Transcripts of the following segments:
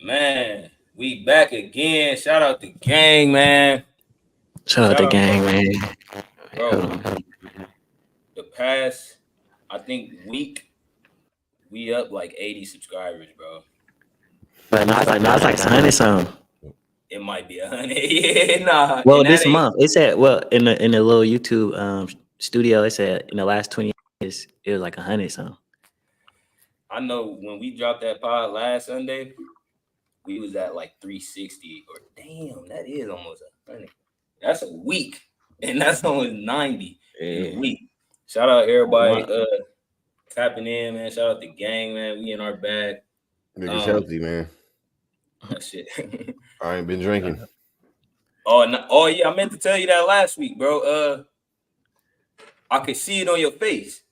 Man, we back again. Shout out the gang, man. Shout out Shout the out, gang, man. Hold bro. on. The past, I think week, we up like 80 subscribers, bro. But no, it's like 100 something. It might be 100. Yeah, nah, Well, and that this ain't. month it said in the little YouTube studio it said in the last 20 years it was like 100 something. I know when we dropped that pod last Sunday, we was at like 360. Or damn, that is almost 100. That's a week, and that's almost 90 in a Yeah. week. Shout out everybody Wow. tapping in, man. Shout out the gang, man. We in our bag. Niggas Um, healthy, man. that shit. I ain't been drinking. Oh, no, oh yeah, I meant to tell you that last week, bro. I could see it on your face.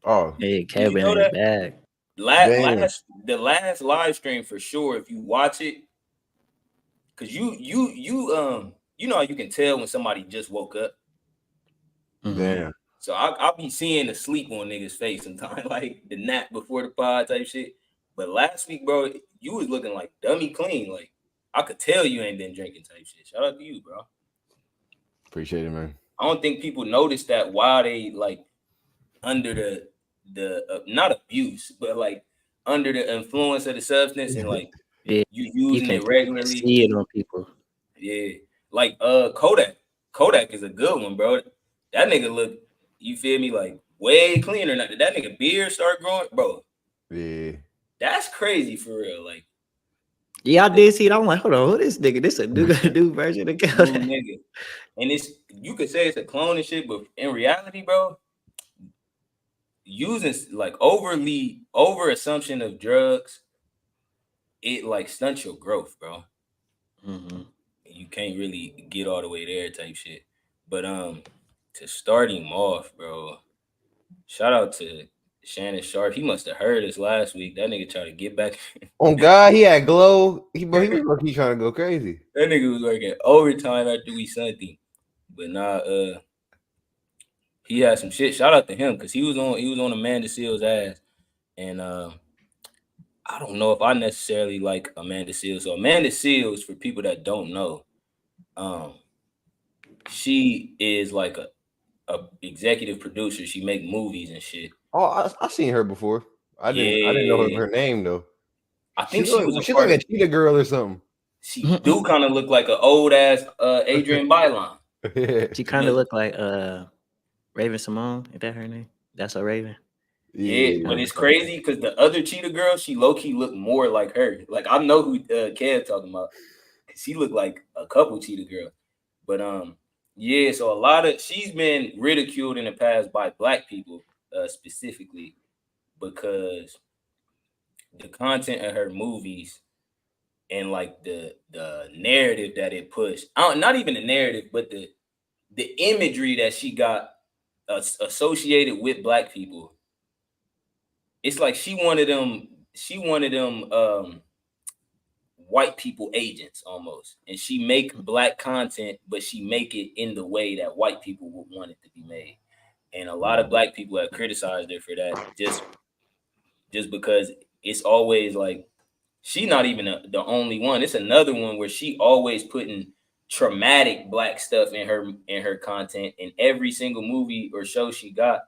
Oh, Hey, Do you Kevin know in his that? bag. damn. The last live stream for sure. If you watch it, cause you know how you can tell when somebody just woke up. Mhm. Damn. So I'll be seeing the sleep on niggas' face sometimes, like the nap before the pod type shit. But last week, bro, you was looking like dummy clean. Like I could tell you ain't been drinking type shit. Shout out to you, bro. Appreciate it, man. I don't think people notice that while they like under the not abuse, but like under the influence of the substance and like Yeah, you you using can it regularly. see it on people. Yeah, like Kodak. Kodak is a good one, bro. That nigga look, you feel me, like way cleaner. Now, did that nigga beard start growing, bro? Yeah. That's crazy for real. Like Yeah, I did see it. I'm like, hold on, who this nigga? This a new version of new Kodak. nigga, and it's you could say it's a clone and shit, but in reality, bro, using like over assumption of drugs, it like stunts your growth, bro. Mm-hmm. You can't really get all the way there type shit. But to start him off, bro, shout out to Shannon Sharp. He must have heard us last week. That nigga tried to get back. On God, he had glow. He was lucky trying to go crazy. That nigga was working overtime after we sent him. But nah, he had some shit. Shout out to him because he was on Amanda Seals' ass. And I don't know if I necessarily like Amanda Seals. So Amanda Seals, for people that don't know, um, she is like a executive producer. She make movies and shit. Oh, I seen her before. I didn't know Yeah, her name though. I She think she was a she look part of. like a cheetah girl or something. She do kind of look like an old ass Adrian Bylon. She kind of But looked like Raven Simone. Is that her name? That's a Raven. yeah, Yeah. but it's crazy because the other cheetah girl, she low key looked more like her. Like I know who Kev talking about. Cause she looked like a couple cheetah girls. But yeah. So a lot of she's been ridiculed in the past by black people specifically because the content of her movies and like the narrative that it pushed. Not even the narrative, but the imagery that she got associated with black people. It's like she wanted them. She wanted them white people agents almost, and she make black content, but she make it in the way that white people would want it to be made. And a lot of black people have criticized her for that, just because it's always like she not even the only one. It's another one where she always putting traumatic black stuff in her content. In every single movie or show she got,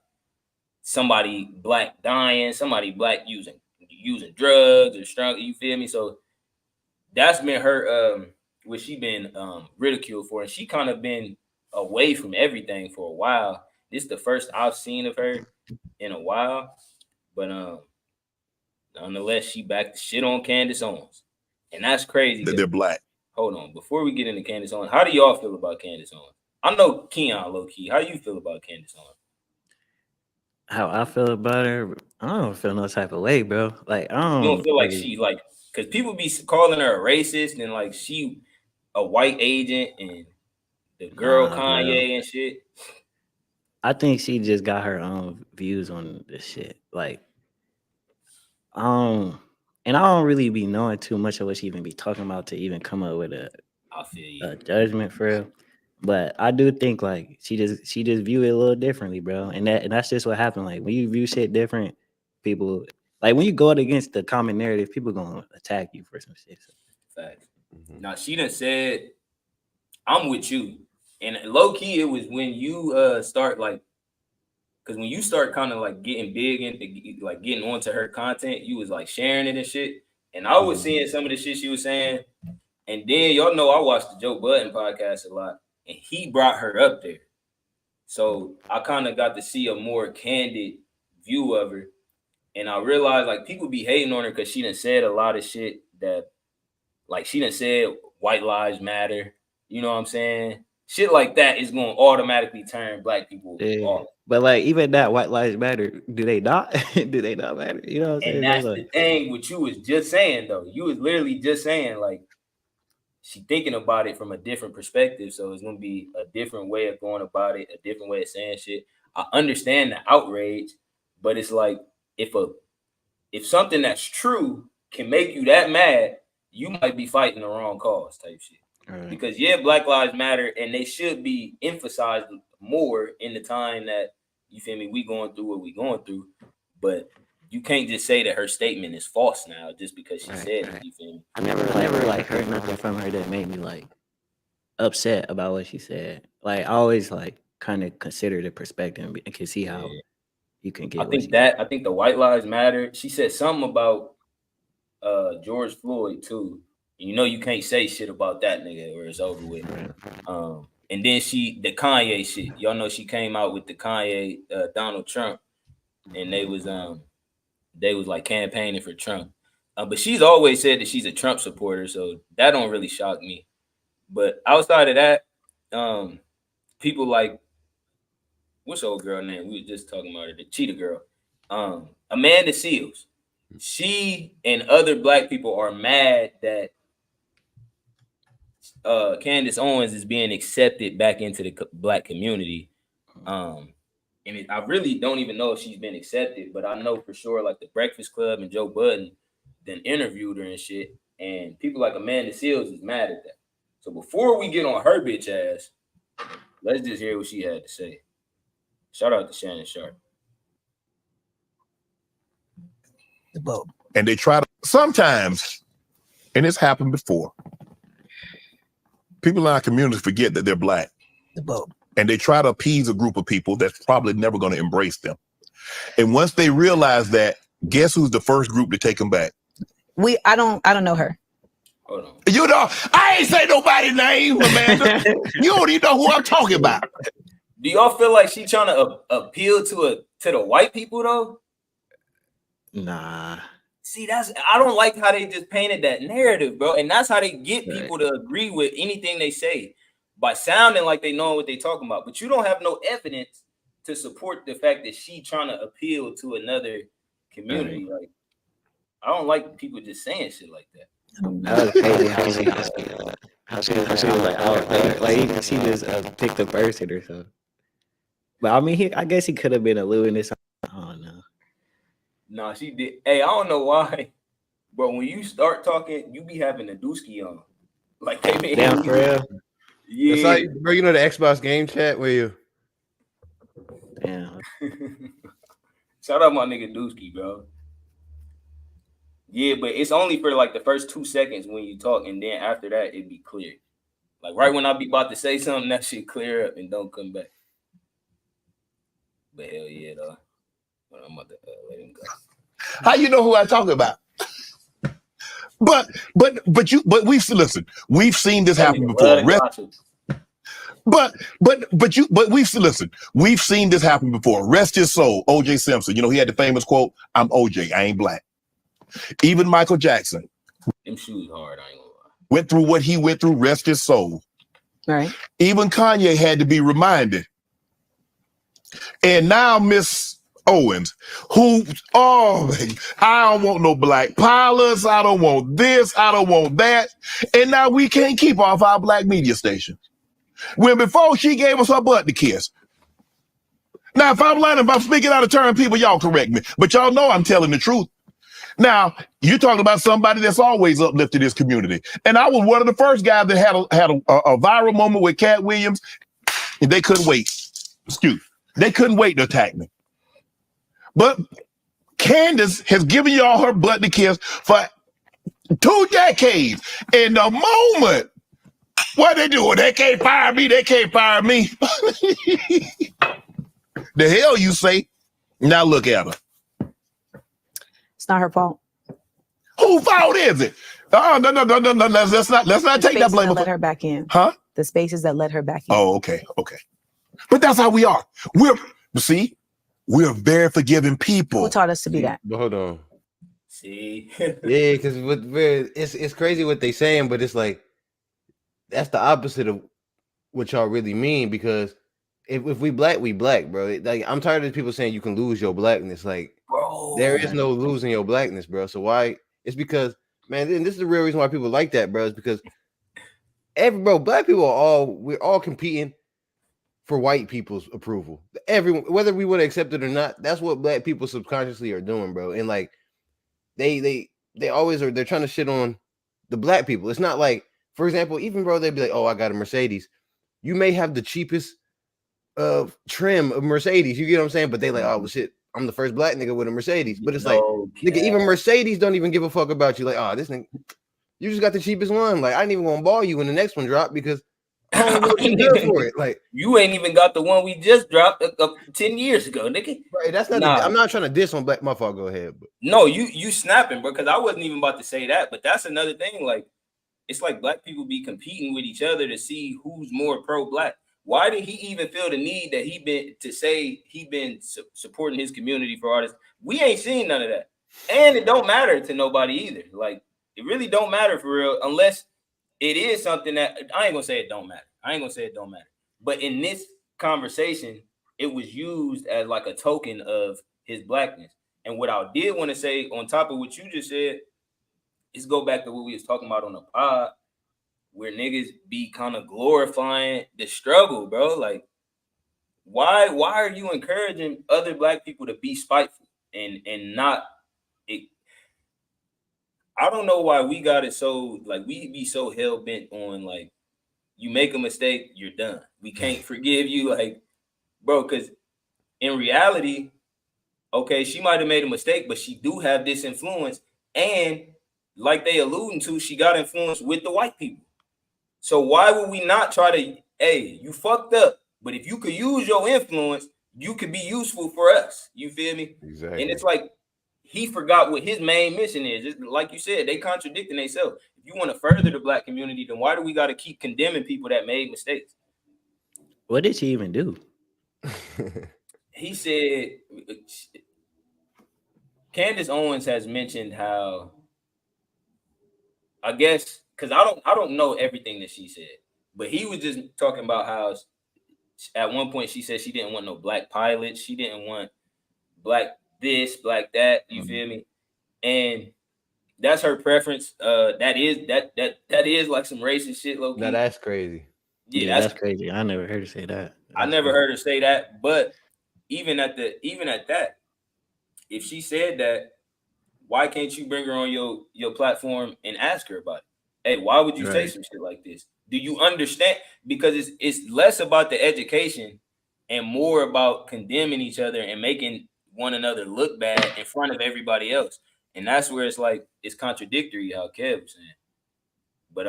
somebody black dying, somebody black using drugs or strong. You feel me? So that's been her what she been ridiculed for, and she kind of been away from everything for a while. This is the first I've seen of her in a while, but nonetheless, she back to shit on Candace Owens, and that's crazy. They're black. Hold on, before we get into Candace Owens, how do y'all feel about Candace Owens? I know Keon low key. How do you feel about Candace Owens? How I feel about her, I don't feel no type of way, bro. Like I You don't don't feel like really. she's like, because people be calling her a racist and like she a white agent and the girl Nah, bro. Kanye and shit. I think she just got her own views on this shit. Like, and I don't really be knowing too much of what she even be talking about to even come up with I feel you. a judgment for real. But I do think like she just view it a little differently, bro. And that's just what happened. Like when you view shit different, people like when you go against the common narrative, people gonna attack you for some shit. Facts. Now she done said, "I'm with you," and low key it was when you start like, because when you start kind of like getting big into like getting onto her content, you was like sharing it and shit, and I was seeing some of the shit she was saying, and then y'all know I watched the Joe Budden podcast a lot, and he brought her up there, so I kind of got to see a more candid view of her. And I realized like people be hating on her because she done said a lot of shit that, like, she done said white lives matter. You know what I'm saying? Shit like that is going to automatically turn black people off. But like even that white lives matter, do they not? Do they not matter? You know what I'm saying? And that's the thing what you was just saying though. You was literally just saying like she thinking about it from a different perspective. So it's gonna be a different way of going about it, a different way of saying shit. I understand the outrage, but it's like if something that's true can make you that mad, you might be fighting the wrong cause type shit. Right. Because yeah, Black Lives Matter, and they should be emphasized more in the time that, you feel me, we going through what we going through. But you can't just say that her statement is false now just because she said it. You feel me? I never like heard nothing from her that made me like upset about what she said. Like I always like kind of consider the perspective and can see how you can get. I think the White Lives Matter. She said something about George Floyd too. You know you can't say shit about that nigga or it's over with. And then the Kanye shit. Y'all know she came out with the Kanye Donald Trump, and they was like campaigning for Trump. But she's always said that she's a Trump supporter, so that don't really shock me. But outside of that, people like, what's the old girl name? We were just talking about her, the Cheetah Girl. Amanda Seals. She and other black people are mad that CANDACE Owens is being accepted back into the black community. And I really don't even know if she's been accepted, but I know for sure like the Breakfast Club and Joe Budden then interviewed her and shit. And people like Amanda Seals is mad at that. So before we get on her bitch ass, let's just hear what she had to say. Shout out to Shannon Sharp. And they try to sometimes, and it's happened before, people in our community forget that they're black. And they try to appease a group of people that's probably never going to embrace them. And once they realize that, guess who's the first group to take them back? I don't know her. Hold on. You know, I ain't say nobody's name, Amanda. You don't even know who I'm talking about. Do y'all feel like she trying to appeal to the white people though? Nah. See, I don't like how they just painted that narrative, bro. And that's how they get people to agree with anything they say, by sounding like they know what they talking about. But you don't have no evidence to support the fact that she trying to appeal to another community. Like, I don't like people just saying shit like that. That was crazy how she was like out there. Like you can see this picked a person or something. But I mean, I guess he could have been alluding to something. I don't know. Nah, she did. Hey, I don't know why, but when you start talking, you be having a dooski on. Like they made damn for real. Yeah, it's like, bro, you know the Xbox game chat where you. Damn. Shout out my nigga Dooski, bro. Yeah, but it's only for like the first 2 seconds when you talk, and then after that it be clear. Like right when I be about to say something, that shit clear up and don't come back. But hell yeah, though. But I'm about to let him go. How you know who I talk about? But we've listen. We've seen this happen before. But we've listen. We've seen this happen before. Rest his soul, O.J. Simpson. You know he had the famous quote, "I'm O.J. I ain't black." Even Michael Jackson. Them shoes hard. I ain't gonna lie. Went through what he went through. Rest his soul. Right. Even Kanye had to be reminded. And now Miss Owens, who, I don't want no black pilots. I don't want this. I don't want that. And now we can't keep off our black media station. When before she gave us her butt to kiss. Now, if I'm lying, if I'm speaking out of turn, people, y'all correct me. But y'all know I'm telling the truth. Now, you're talking about somebody that's always uplifted this community. And I was one of the first guys that had a viral moment with Cat Williams, and they couldn't wait. They couldn't wait to attack me. But Candace has given y'all her butt to kiss for 2 decades. In the moment, what they doing? They can't fire me. They can't fire me. The hell you say? Now look at her. It's not her fault. Whose fault is it? Oh, no. Let's not take that blame. That let her back in. Huh? The spaces that let her back in. Oh, okay. But that's how we are. We're very forgiving people. Who taught us to be that? But hold on. See, Yeah, because it's crazy what they saying, but it's like that's the opposite of what y'all really mean. Because if we black, we black, bro. Like I'm tired of people saying you can lose your blackness. Like, bro, there is no losing your blackness, bro. So why? It's because, man, and this is the real reason why people like that, bro. Is because black people we're all competing for white people's approval. Everyone, whether we want to accept it or not, that's what black people subconsciously are doing, bro. And like they always are. They're trying to shit on the black people. It's not like, for example, even bro, they'd be like, "Oh, I got a Mercedes." You may have the cheapest trim of Mercedes. You get what I'm saying? But they like, "Oh well, shit, I'm the first black nigga with a Mercedes." But it's like, nigga, even Mercedes don't even give a fuck about you. Like, oh, this nigga, you just got the cheapest one. Like, I ain't even gonna ball you when the next one drop because I don't know what you good for it. Like, you ain't even got the one we just dropped 10 years ago, nigga. Right, that's not. Nah. I'm not trying to diss on black. My fault. Go ahead. But No, you snapping, bro. Because I wasn't even about to say that, but that's another thing. Like, it's like black people be competing with each other to see who's more pro-black. Why did he even feel the need that he been supporting his community for artists? We ain't seen none of that, and it don't matter to nobody either. Like, it really don't matter for real, unless it is something that I ain't gonna say it don't matter. But in this conversation, it was used as like a token of his blackness. And what I did want to say on top of what you just said is go back to what we was talking about on the pod, where niggas be kind of glorifying the struggle, bro. Like, why are you encouraging other black people to be spiteful and not it? I don't know why we got it so, like, we be so hell-bent on, like, you make a mistake, you're done. We can't forgive you, like, bro, because in reality, okay, she might have made a mistake, but she do have this influence, and like they alluding to, she got influence with the white people. So why would we not try to, hey, you fucked up, but if you could use your influence, you could be useful for us. You feel me? exactly. And it's like, he forgot what his main mission is. It's like you said, they contradicting themselves. If you want to further the black community, then why do we got to keep condemning people that made mistakes? What did she even do? He said, Candace Owens has mentioned how, I guess, because I don't know everything that she said, but he was just talking about how at one point she said she didn't want no black pilots, she didn't want black this, black that. You feel me? And that's her preference. That is like some racist shit, low key. Now that's crazy. Yeah, that's crazy. I never heard her say that. I never heard her say that. But even at that, if she said that, why can't you bring her on your platform and ask her about it? Hey, why would you say some shit like this? Do you understand? Because it's less about the education and more about condemning each other and making one another look bad in front of everybody else. And that's where it's like, it's contradictory how Kev was saying. But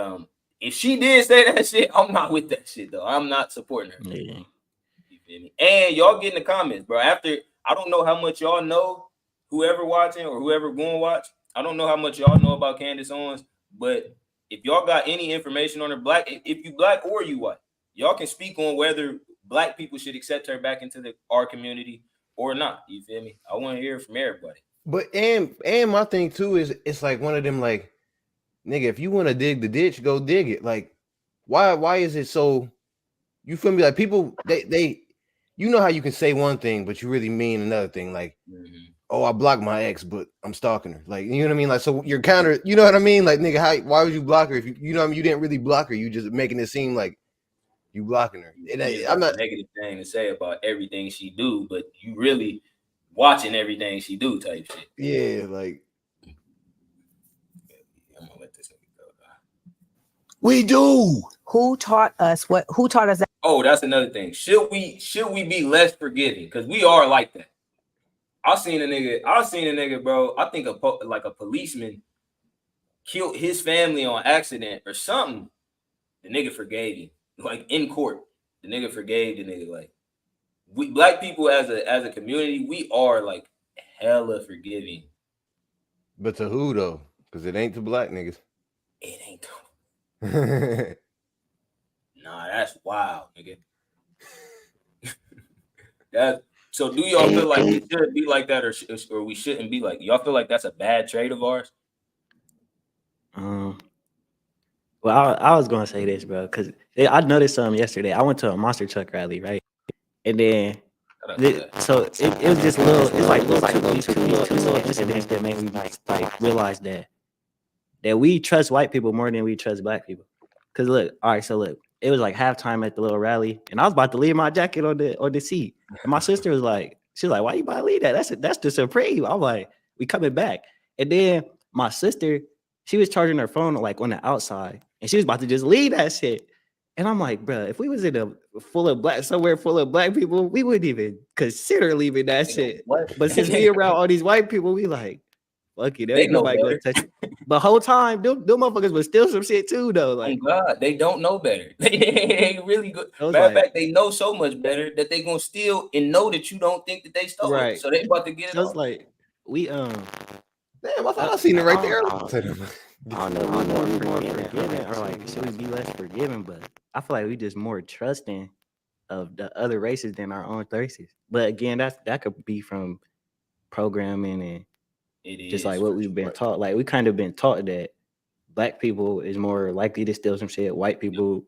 if she did say that shit, I'm not with that shit though. I'm not supporting her. Yeah. You feel me? And y'all get in the comments, bro. After, I don't know how much y'all know, whoever watching or whoever going to watch, I don't know how much y'all know about Candace Owens, but if y'all got any information on her, black, if you black or you white, y'all can speak on whether black people should accept her back into our community or not. You feel me? I want to hear from everybody. But and my thing too is it's like one of them, like, nigga, if you want to dig the ditch, go dig it. Like, why is it so? You feel me? Like, people, they you know how you can say one thing but you really mean another thing. Like, oh, I blocked my ex, but I'm stalking her. Like, you know what I mean? Like, so you're counter. You know what I mean? Like, nigga, why would you block her if you know what I mean? You didn't really block her. You just making it seem like you blocking her. I'm not a negative thing to say about everything she do, but you really watching everything she do type shit. Yeah, like, I'm gonna let this go. We do. Who taught us that? Oh, that's another thing. Should we be less forgiving? Because we are like that. I seen a nigga, bro. I think like a policeman killed his family on accident or something. The nigga forgave him, like in court. The nigga forgave the nigga. Like we black people as a community, we are like hella forgiving. But to who though? Because it ain't to black niggas. It ain't. Yeah, Nah, that's wild, nigga. So do y'all feel like we should be like that, or we shouldn't be like? Y'all feel like that's a bad trait of ours? Well, I was gonna say this, bro, because I noticed something yesterday. I went to a monster truck rally, right? And then so it was just little, it's like two little incidents that made me like realize that we trust white people more than we trust black people. Cause look, all right, so look, it was like halftime at the little rally, and I was about to leave my jacket on the seat, and my sister was like, she's like, "Why you about to leave that? That's the Supreme." I'm like, "We coming back," and then my sister, she was charging her phone like on the outside, and she was about to just leave that shit. And I'm like, bro, if we was in somewhere full of black people, we wouldn't even consider leaving that shit. What? But since we around all these white people, we like, fuck it, there ain't nobody gonna touch it. But whole time, them motherfuckers was still some shit too, though. Like, oh God, they don't know better. They ain't really good. Matter of fact, they know so much better that they gonna steal and know that you don't think that they stole it. So they about to get it. So it's like we damn, I thought I seen it right there. I don't know if we're more forgiving or like should we be less forgiving, but I feel like we just more trusting of the other races than our own races. But again, that could be from programming and just like what we've been taught. Like we kind of been taught that black people is more likely to steal some shit, white people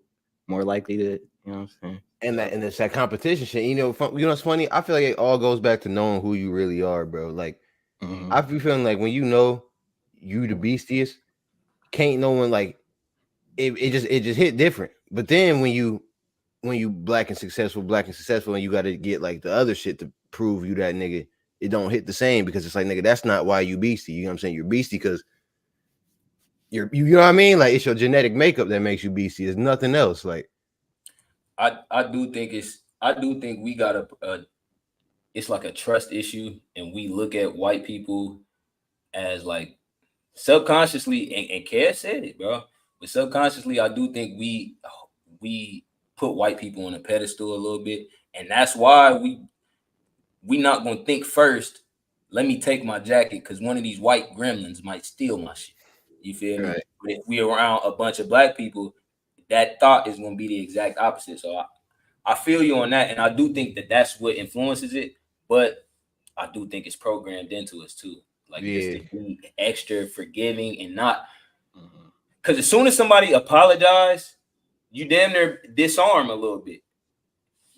more likely to, you know what I'm saying? And it's that competition shit. You know what's funny? I feel like it all goes back to knowing who you really are, bro. Like I be feeling like when you know you the beastiest, can't no one like it just hit different. But then when you black and successful, and you got to get like the other shit to prove you that nigga, it don't hit the same because it's like, nigga, that's not why you beastie. You know what I'm saying? You're beastie because you know what I mean? Like it's your genetic makeup that makes you beastie. It's nothing else. Like I do think we got it's like a trust issue, and we look at white people as like subconsciously, and Kev said it, bro. But subconsciously, I do think we put white people on a pedestal a little bit, and that's why we not gonna think first. Let me take my jacket because one of these white gremlins might steal my shit. You feel me? But if we around a bunch of black people, that thought is gonna be the exact opposite. So I feel you on that, and I do think that that's what influences it. But I do think it's programmed into us too, like just to be extra forgiving and not. Because as soon as somebody apologizes, you damn near disarm a little bit.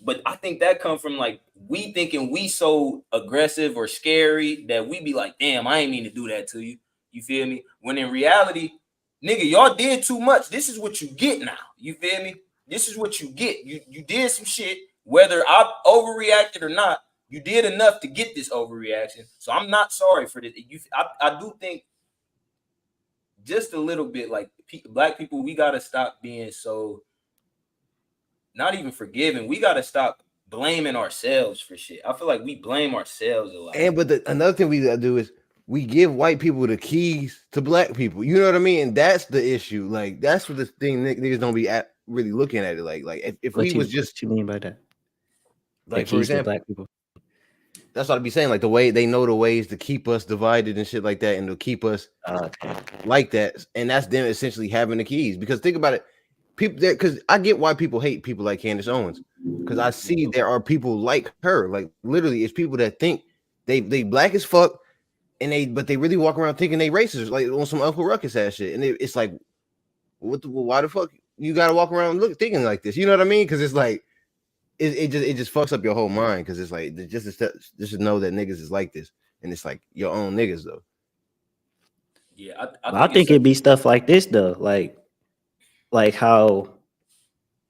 But I think that comes from like we thinking we so aggressive or scary that we be like, damn, I ain't mean to do that to you. You feel me? When in reality, nigga, y'all did too much. This is what you get now. You feel me? This is what you get. You did some shit, whether I overreacted or not. You did enough to get this overreaction. So I'm not sorry for this. I do think just a little bit like black people, we got to stop being so not even forgiving. We got to stop blaming ourselves for shit. I feel like we blame ourselves a lot. And but another thing we got to do is we give white people the keys to black people. You know what I mean? And that's the issue. Like that's what the thing niggas don't be really looking at it. Like if we was just what you mean by that? Like for example, black people. That's what I'd be saying. Like the way they know the ways to keep us divided and shit like that, and to keep us like that. And that's them essentially having the keys. Because think about it, people there. Because I get why people hate people like Candace Owens. Because I see there are people like her. Like literally, it's people that think they black as fuck, and but they really walk around thinking they racist, like on some Uncle Ruckus ass shit. And it's like, why the fuck you gotta walk around thinking like this? You know what I mean? Because it's like. It just fucks up your whole mind because it's like just to know that niggas is like this, and it's like your own niggas though. Yeah, I think it'd be stuff like this though, like how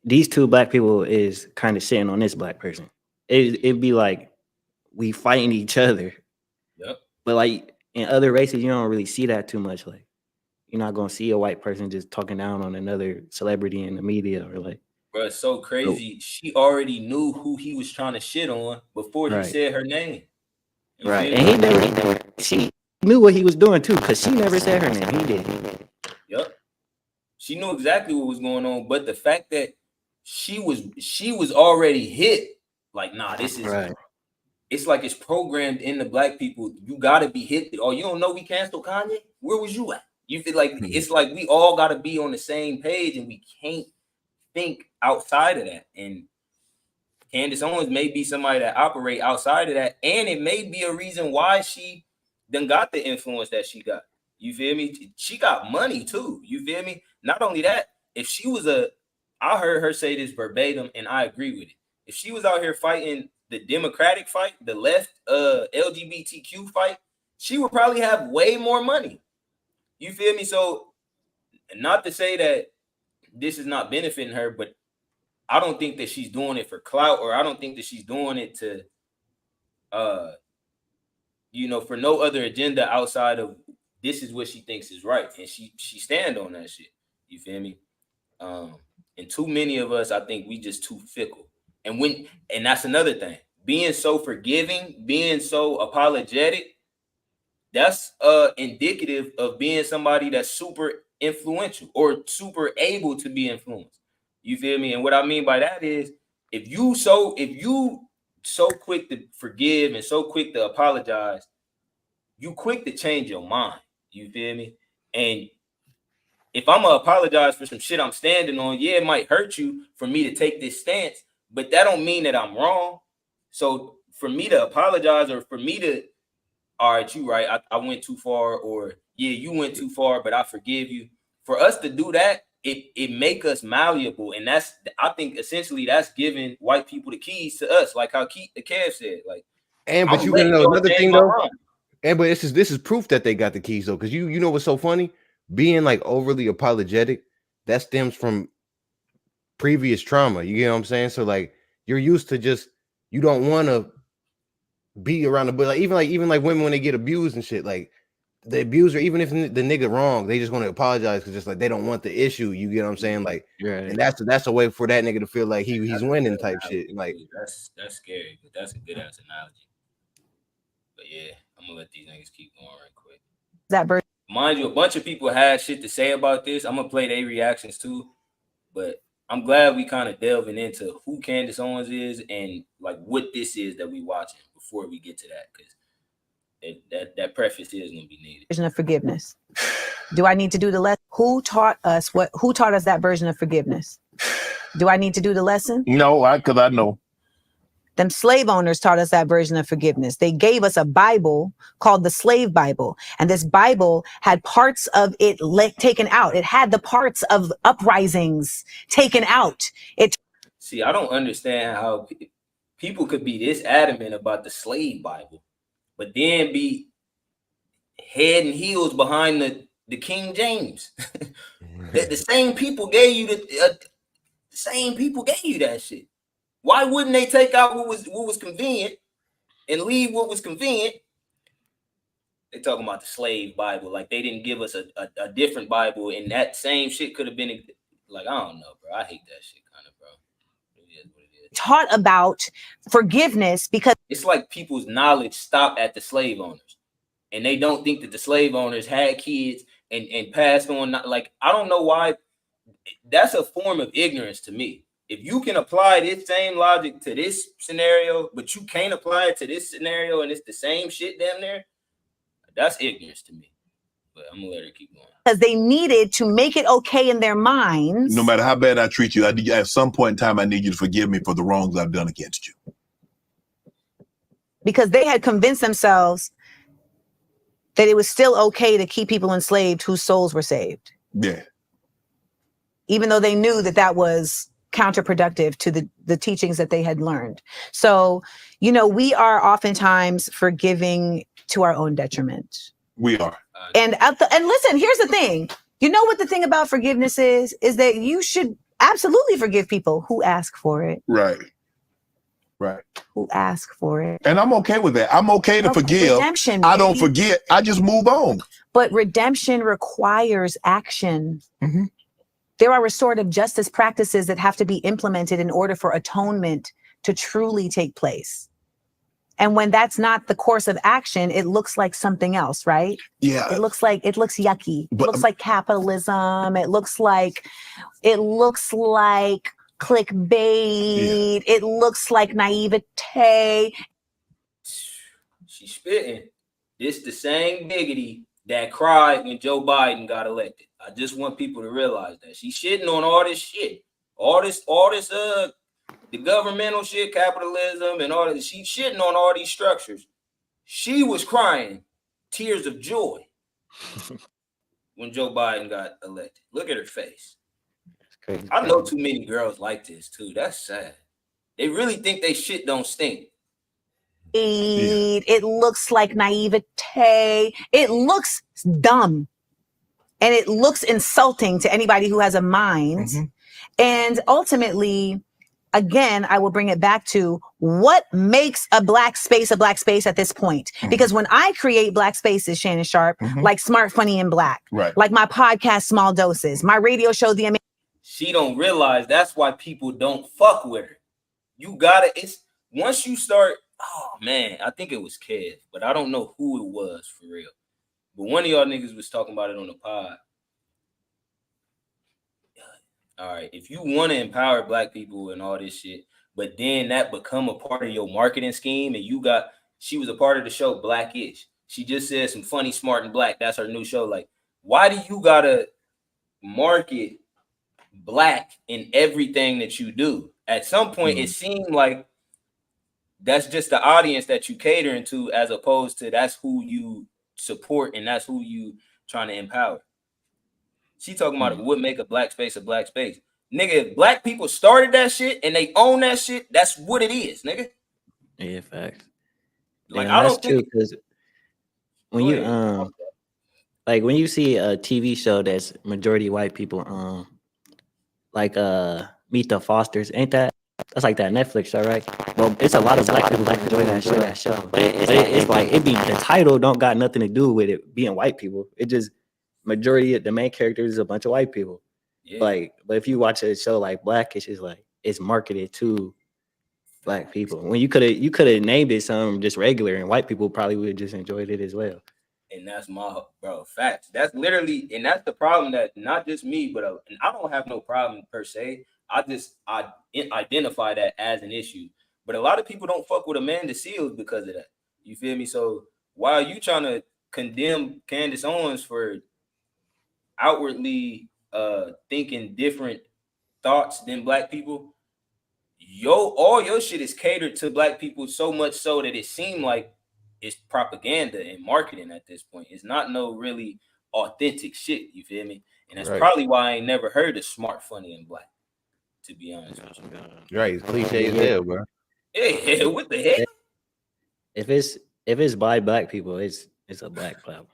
these two black people is kind of sitting on this black person. It'd be like we fighting each other. Yep. But like in other races, you don't really see that too much. Like you're not gonna see a white person just talking down on another celebrity in the media or like. Bro, it's so crazy. She already knew who he was trying to shit on before he said her name. Right. And he never, she knew what he was doing too, because she never said her name. He did. Yep. She knew exactly what was going on, but the fact that she was already hit, like, nah, this is right. It's like it's programmed in the black people. You gotta be hit. Oh, you don't know we canceled Kanye? Where was you at? You feel like it's like we all gotta be on the same page, and we can't think outside of that. And Candace Owens may be somebody that operate outside of that, and it may be a reason why she then got the influence that she got. You feel me? She got money too. You feel me? Not only that, if she was I heard her say this verbatim, and I agree with it. If she was out here fighting the Democratic fight, the left LGBTQ fight, she would probably have way more money. You feel me? So, not to say that this is not benefiting her, but I don't think that she's doing it for clout, or I don't think that she's doing it to, for no other agenda outside of this is what she thinks is right, and she stand on that shit. You feel me? And too many of us, I think we just too fickle. And that's another thing. Being so forgiving, being so apologetic, that's indicative of being somebody that's super influential or super able to be influenced. You feel me? And what I mean by that is if you so quick to forgive and so quick to apologize, you quick to change your mind. You feel me? And if I'm gonna apologize for some shit I'm standing on, yeah, it might hurt you for me to take this stance, but that don't mean that I'm wrong. So for me to apologize, or for me to, all right, you right, I went too far, or yeah, you went too far, but I forgive you. For us to do that, it make us malleable, and I think essentially that's giving white people the keys to us, like how Kev said, like. But you can know another thing though. And but this is proof that they got the keys though, because you know what's so funny? Being like overly apologetic, that stems from previous trauma. You get what I'm saying? So like you're used to you don't want to be around the bush. Even like women when they get abused and shit, like the abuser, even if the nigga wrong, they just want to apologize because just like they don't want the issue. You get what I'm saying? Like, and that's a way for that nigga to feel like he's winning type shit. Like that's scary, but that's a good ass analogy. But yeah, I'm gonna let these niggas keep going right quick. Mind you, a bunch of people had shit to say about this. I'm gonna play their reactions too, but I'm glad we kind of delving into who Candace Owens is and like what this is that we watching before we get to that, because that preface is gonna be needed. Version of forgiveness. Do I need to do the lesson? Who taught us that version of forgiveness? Do I need to do the lesson? No, because I know. Them slave owners taught us that version of forgiveness. They gave us a Bible called the Slave Bible. And this Bible had parts of it taken out. It had the parts of uprisings taken out. See, I don't understand how people could be this adamant about the Slave Bible, but then be head and heels behind the King James. the same people gave you that shit. Why wouldn't they take out what was convenient and leave what was convenient? They talking about the Slave Bible, like they didn't give us a different Bible, and that same shit could have been like, I don't know, bro. I hate that shit kind of, bro. It is what it is. Taught about forgiveness because it's like people's knowledge stopped at the slave owners, and they don't think that the slave owners had kids and passed on. Like, I don't know why. That's a form of ignorance to me. If you can apply this same logic to this scenario, but you can't apply it to this scenario, and it's the same shit damn near, that's ignorance to me. But I'm gonna let her keep going. Because they needed to make it okay in their minds. No matter how bad I treat you, at some point in time, I need you to forgive me for the wrongs I've done against you. Because they had convinced themselves that it was still okay to keep people enslaved whose souls were saved. Yeah. Even though they knew that was counterproductive to the teachings that they had learned. So, we are oftentimes forgiving to our own detriment. We are. And listen, here's the thing. You know what the thing about forgiveness is that you should absolutely forgive people who ask for it. Right. Who ask for it. And I'm okay with that. I'm okay to forgive. Redemption, I don't forget. I just move on. But redemption requires action. Mm-hmm. There are restorative justice practices that have to be implemented in order for atonement to truly take place. And when that's not the course of action, it looks like something else, right? Yeah. It looks yucky. It looks like capitalism. It looks like clickbait. Yeah. It looks like naivete. She's spitting. This the same biggity that cried when Joe Biden got elected. I just want people to realize that. She's shitting on all this shit. All this the governmental shit, capitalism, and all that. She's shitting on all these structures. She was crying tears of joy when Joe Biden got elected. Look at her face. Crazy. I know too many girls like this too. That's sad. They really think they shit don't stink. It looks like naivete. It looks dumb. And it looks insulting to anybody who has a mind. Mm-hmm. And ultimately, again, I will bring it back to what makes a black space at this point. Mm-hmm. Because when I create black spaces, Shannon Sharp, mm-hmm. like Smart, Funny, and Black, right. like my podcast, Small Doses, my radio show, The Amazing. She don't realize that's why people don't fuck with her. You gotta, it's once you start, oh man, I think it was Kev, but I don't know who it was for real. But one of y'all niggas was talking about it on the pod. All right, if you want to empower black people and all this shit, but then that become a part of your marketing scheme, and she was a part of the show Blackish. She just said some funny, smart, and black. That's her new show. Like, why do you gotta market black in everything that you do? At some point, it seemed like that's just the audience that you catering to, as opposed to that's who you support and that's who you trying to empower. She talking about what make a black space a black space. Nigga, if black people started that shit and they own that shit, that's what it is, nigga. Yeah, facts. Like, damn, I don't think because when you like when you see a TV show that's majority white people, like Meet the Fosters, that's like that Netflix show, right? Well, it's a lot of black people that enjoy that show. But it's like the title don't got nothing to do with it being white people. It just majority of the main characters is a bunch of white people. Yeah. Like, but if you watch a show like Blackish, it's like it's marketed to black people. When you could have named it something just regular, and white people probably would have just enjoyed it as well. And that's my facts. That's literally, and that's the problem that not just me, but and I don't have no problem per se. I identify that as an issue. But a lot of people don't fuck with Amanda Seales because of that. You feel me? So why are you trying to condemn CANDACE Owens for outwardly thinking different thoughts than black people? All your shit is catered to black people so much so that it seemed like it's propaganda and marketing at this point. It's not no really authentic shit. You feel me? And that's probably why I ain't never heard of Smart, Funny, and Black. To be honest with you. Right, it's cliche as hell, bro. Yeah, what the hell? If it's by black people, it's a black platform.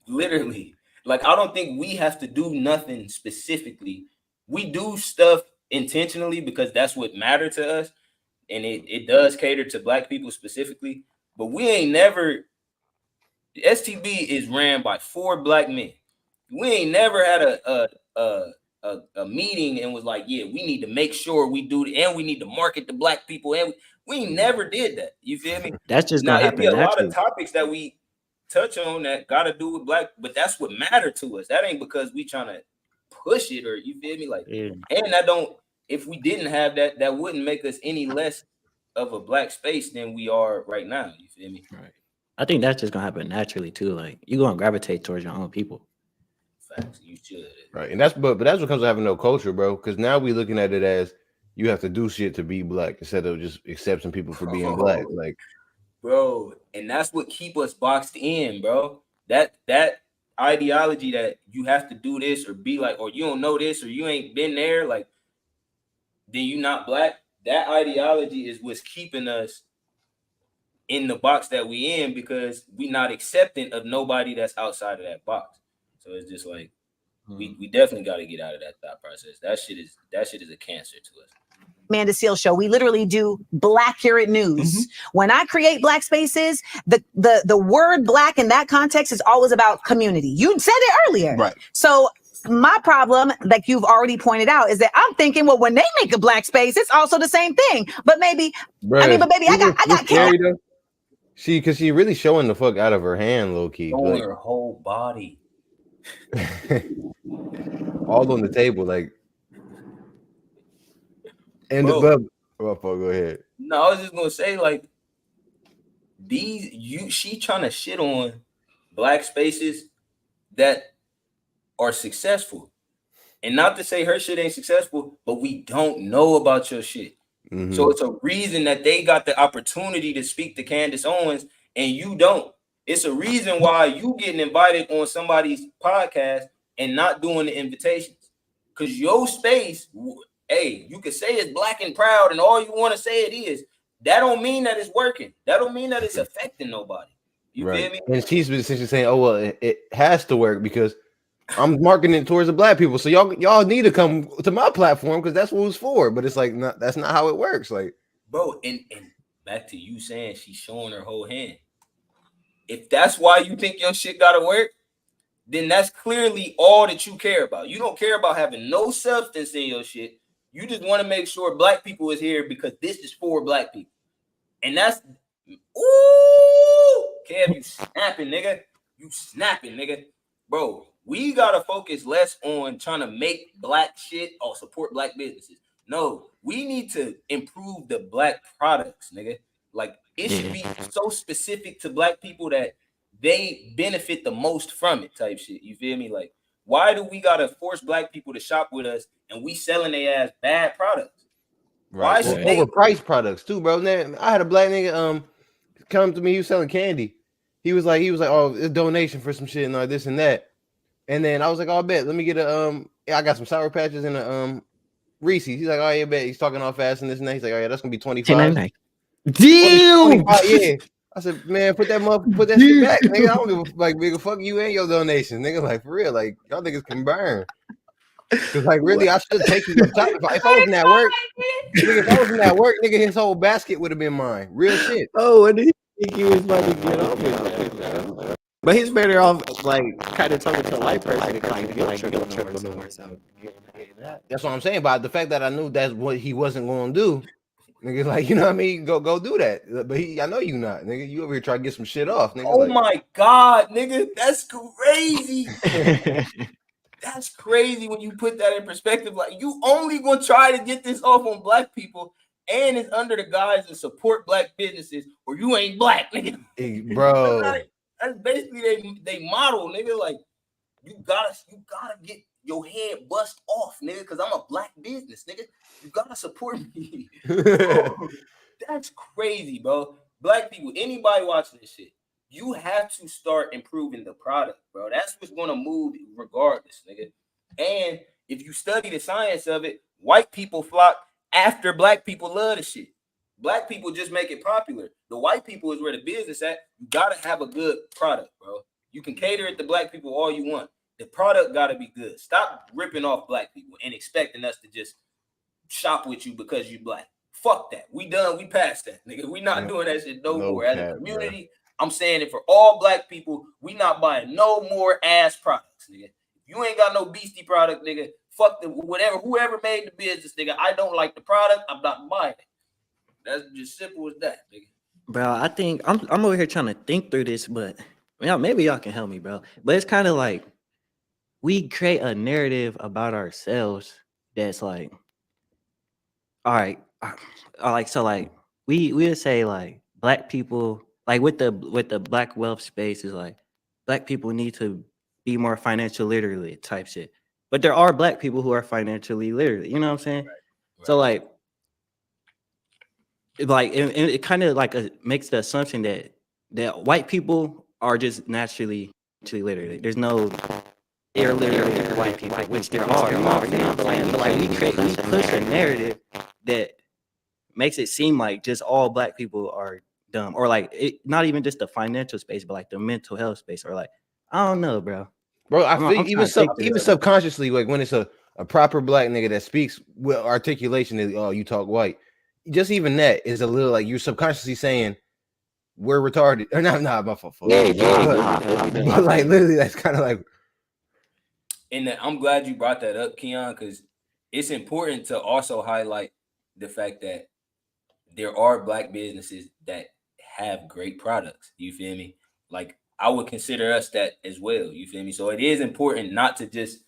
Literally. Like, I don't think we have to do nothing specifically. We do stuff intentionally because that's what matters to us. And it does cater to black people specifically. But we ain't never, STB is ran by 4 black men. We ain't never had a meeting and was like, yeah, we need to make sure we do it, and we need to market the black people, and we never did that. You feel me? That's just gonna happen. It'd be a lot of topics that we touch on that got to do with black, but that's what mattered to us. That ain't because we trying to push it, or you feel me? Like, and that don't. If we didn't have that, that wouldn't make us any less of a black space than we are right now. You feel me? Right. I think that's just gonna happen naturally too. Like, you're gonna gravitate towards your own people. Facts, you should. Right, and that's but that's what comes with having no culture, bro. Because now we looking at it as you have to do shit to be black instead of just accepting people for being black. Like, bro, and that's what keep us boxed in, bro. That ideology that you have to do this or be like, or you don't know this or you ain't been there, like, then you not black. That ideology is what's keeping us in the box that we in, because we not accepting of nobody that's outside of that box. So it's just like we definitely got to get out of that thought process. That shit is a cancer to us. Amanda Seales show, we literally do Blaccurate news. Mm-hmm. When I create black spaces, the word black in that context is always about community. You said it earlier. Right. So my problem, like you've already pointed out, is that I'm thinking, well, when they make a black space, it's also the same thing. But maybe, Bruh, but maybe I got scary though. Because she really showing the fuck out of her hand, low key. Showing her whole body. All on the table, like. And the go ahead. No, I was just gonna say, like, she trying to shit on black spaces that are successful. And not to say her shit ain't successful, but we don't know about your shit. Mm-hmm. So it's a reason that they got the opportunity to speak to Candace Owens and you don't. It's a reason why you getting invited on somebody's podcast and not doing the invitations. Because your space, hey, you can say it's black and proud and all you want to say it is. That don't mean that it's working. That don't mean that it's affecting nobody. You feel me? And she's essentially saying, oh, well, it has to work because I'm marketing it towards the black people. So y'all need to come to my platform because that's what it's for. But it's like, that's not how it works. Like, bro, and back to you saying she's showing her whole hand. If that's why you think your shit gotta work, then that's clearly all that you care about. You don't care about having no substance in your shit. You just want to make sure black people is here because this is for black people. And that's, ooh, Kev, you snapping, nigga. You snapping, nigga. Bro, we got to focus less on trying to make black shit or support black businesses. No, we need to improve the black products, nigga. Like, it should be so specific to black people that they benefit the most from it type shit. You feel me? Like, why do we got to force black people to shop with us and we selling their ass bad products? Right. Why overpriced products too, bro? I had a black nigga come to me. He was selling candy. He was like, oh, it's a donation for some shit and all this and that. And then I was like, oh, I bet. Let me get a I got some Sour Patches and a Reese's. He's like, oh yeah, bet. He's talking all fast and this and that. He's like, oh yeah, that's gonna be 25. Damn. Yeah. I said, man, put that shit back, nigga. I don't give a like, nigga. Fuck you and your donations, nigga. Like for real, like y'all niggas can burn. Cause like really, I should take you. If I wasn't at work, nigga, his whole basket would have been mine. Real shit. Oh, and he was about to get off it. But he's better off like kind of talking to a white person and kind of get triple no more. So that's what I'm saying. But the fact that I knew that's what he wasn't going to do, nigga, like you know what I mean, go do that. But I know you not, nigga. You over here trying to get some shit off, nigga. Oh like, my god, nigga, that's crazy. That's crazy when you put that in perspective. Like you only gonna try to get this off on black people, and it's under the guise of support black businesses, or you ain't black, nigga. Hey, bro. That's basically they model, nigga. Like you gotta get your head bust off, nigga, because I'm a black business, nigga. You gotta support me. Bro, that's crazy, bro. Black people, anybody watching this shit, you have to start improving the product, bro. That's what's gonna move regardless, nigga. And if you study the science of it, white people flock after black people love the shit. Black people just make it popular. The white people is where the business at. You gotta have a good product, bro. You can cater it to black people all you want. The product gotta be good. Stop ripping off black people and expecting us to just shop with you because you black. Fuck that. We done. We passed that, nigga. We not doing that shit no more. As a community, bro. I'm saying it for all black people. We not buying no more ass products, nigga. If you ain't got no beastie product, nigga, fuck the whoever made the business, nigga. I don't like the product. I'm not buying it. That's just simple as that, nigga. Bro, I think I'm over here trying to think through this, but maybe y'all can help me, bro. But it's kind of like we create a narrative about ourselves that's like, all right, we would say like black people, like with the black wealth space is like black people need to be more financial literate type shit. But there are black people who are financially literate. You know what I'm saying? Right. So like it kind of like makes the assumption that white people are just naturally literate. There's no illiterate white people, which there are. You know what I'm saying? But like we push a narrative that makes it seem like just all black people are dumb, or like not even just the financial space, but like the mental health space, or like I don't know, bro. I think even subconsciously, like when it's a proper black nigga that speaks with articulation, is you talk white. Just even that is a little like you're subconsciously saying we're retarded or not my fault. But like literally that's kind of like And I'm glad you brought that up, Keon, because it's important to also highlight the fact that there are Black businesses that have great products. You feel me? Like, I would consider us that as well. You feel me? So it is important not to just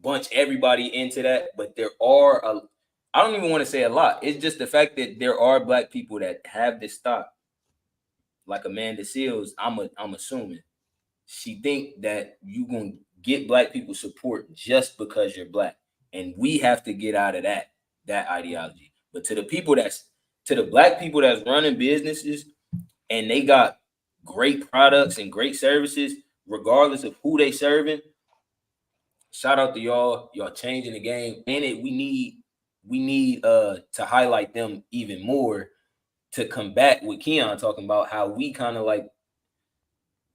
bunch everybody into that, but there are I don't even want to say a lot. It's just the fact that there are Black people that have this stock, like Amanda Seals. I'm assuming she think that you gonna get Black people support just because you're Black, and we have to get out of that ideology. But to the Black people that's running businesses and they got great products and great services, regardless of who they serving, shout out to y'all. Y'all changing the game. And we need to highlight them even more to combat what Keon talking about, how we kind of like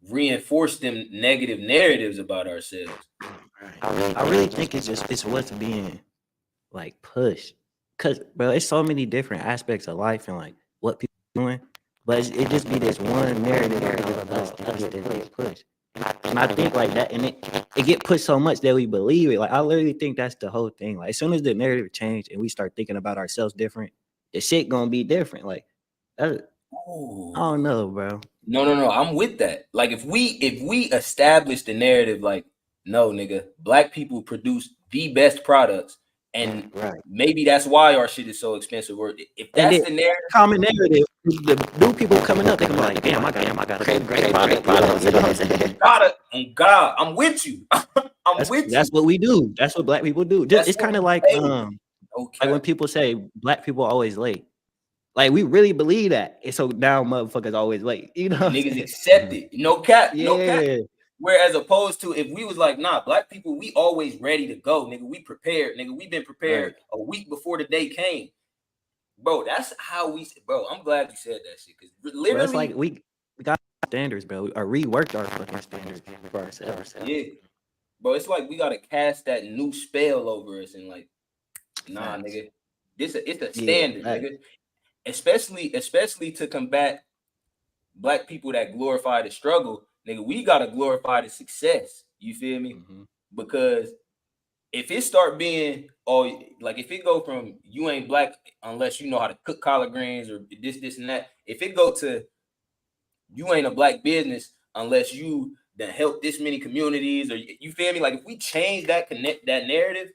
reinforce them negative narratives about ourselves. I really think it's what's being like pushed, cause bro, it's so many different aspects of life and like what people doing, but it just be this one narrative of us that gets pushed, and I think like that, and it get pushed so much that we believe it. Like I literally think that's the whole thing. Like as soon as the narrative change and we start thinking about ourselves different, the shit gonna be different. Like I don't know, bro. No. I'm with that. Like if we establish the narrative, like, no, nigga, Black people produce the best products, and maybe that's why our shit is so expensive. Or if that's the narrative, common narrative, the new people coming up, they gonna be like, damn, I got a great product. And God, I'm with you. That's what we do. That's what Black people do. Just, it's kind of like like when people say Black people are always late. Like we really believe that. And so now motherfuckers always late. You know, niggas accept it. No cap. No cap. Whereas opposed to if we was like, nah, Black people, we always ready to go, nigga. We prepared, nigga. We been prepared a week before the day came, bro. That's how we, bro. I'm glad you said that shit, because literally, bro, it's like we got standards, bro, or reworked our fucking standards for ourselves. Yeah, bro. It's like we gotta cast that new spell over us and like, nah, nigga. It's a standard, nigga. Especially to combat Black people that glorify the struggle, nigga, we gotta glorify the success. You feel me? Because if it start being, like if it go from you ain't Black unless you know how to cook collard greens or this and that, if it go to you ain't a Black business unless you done help this many communities, or you feel me? Like if we change that narrative,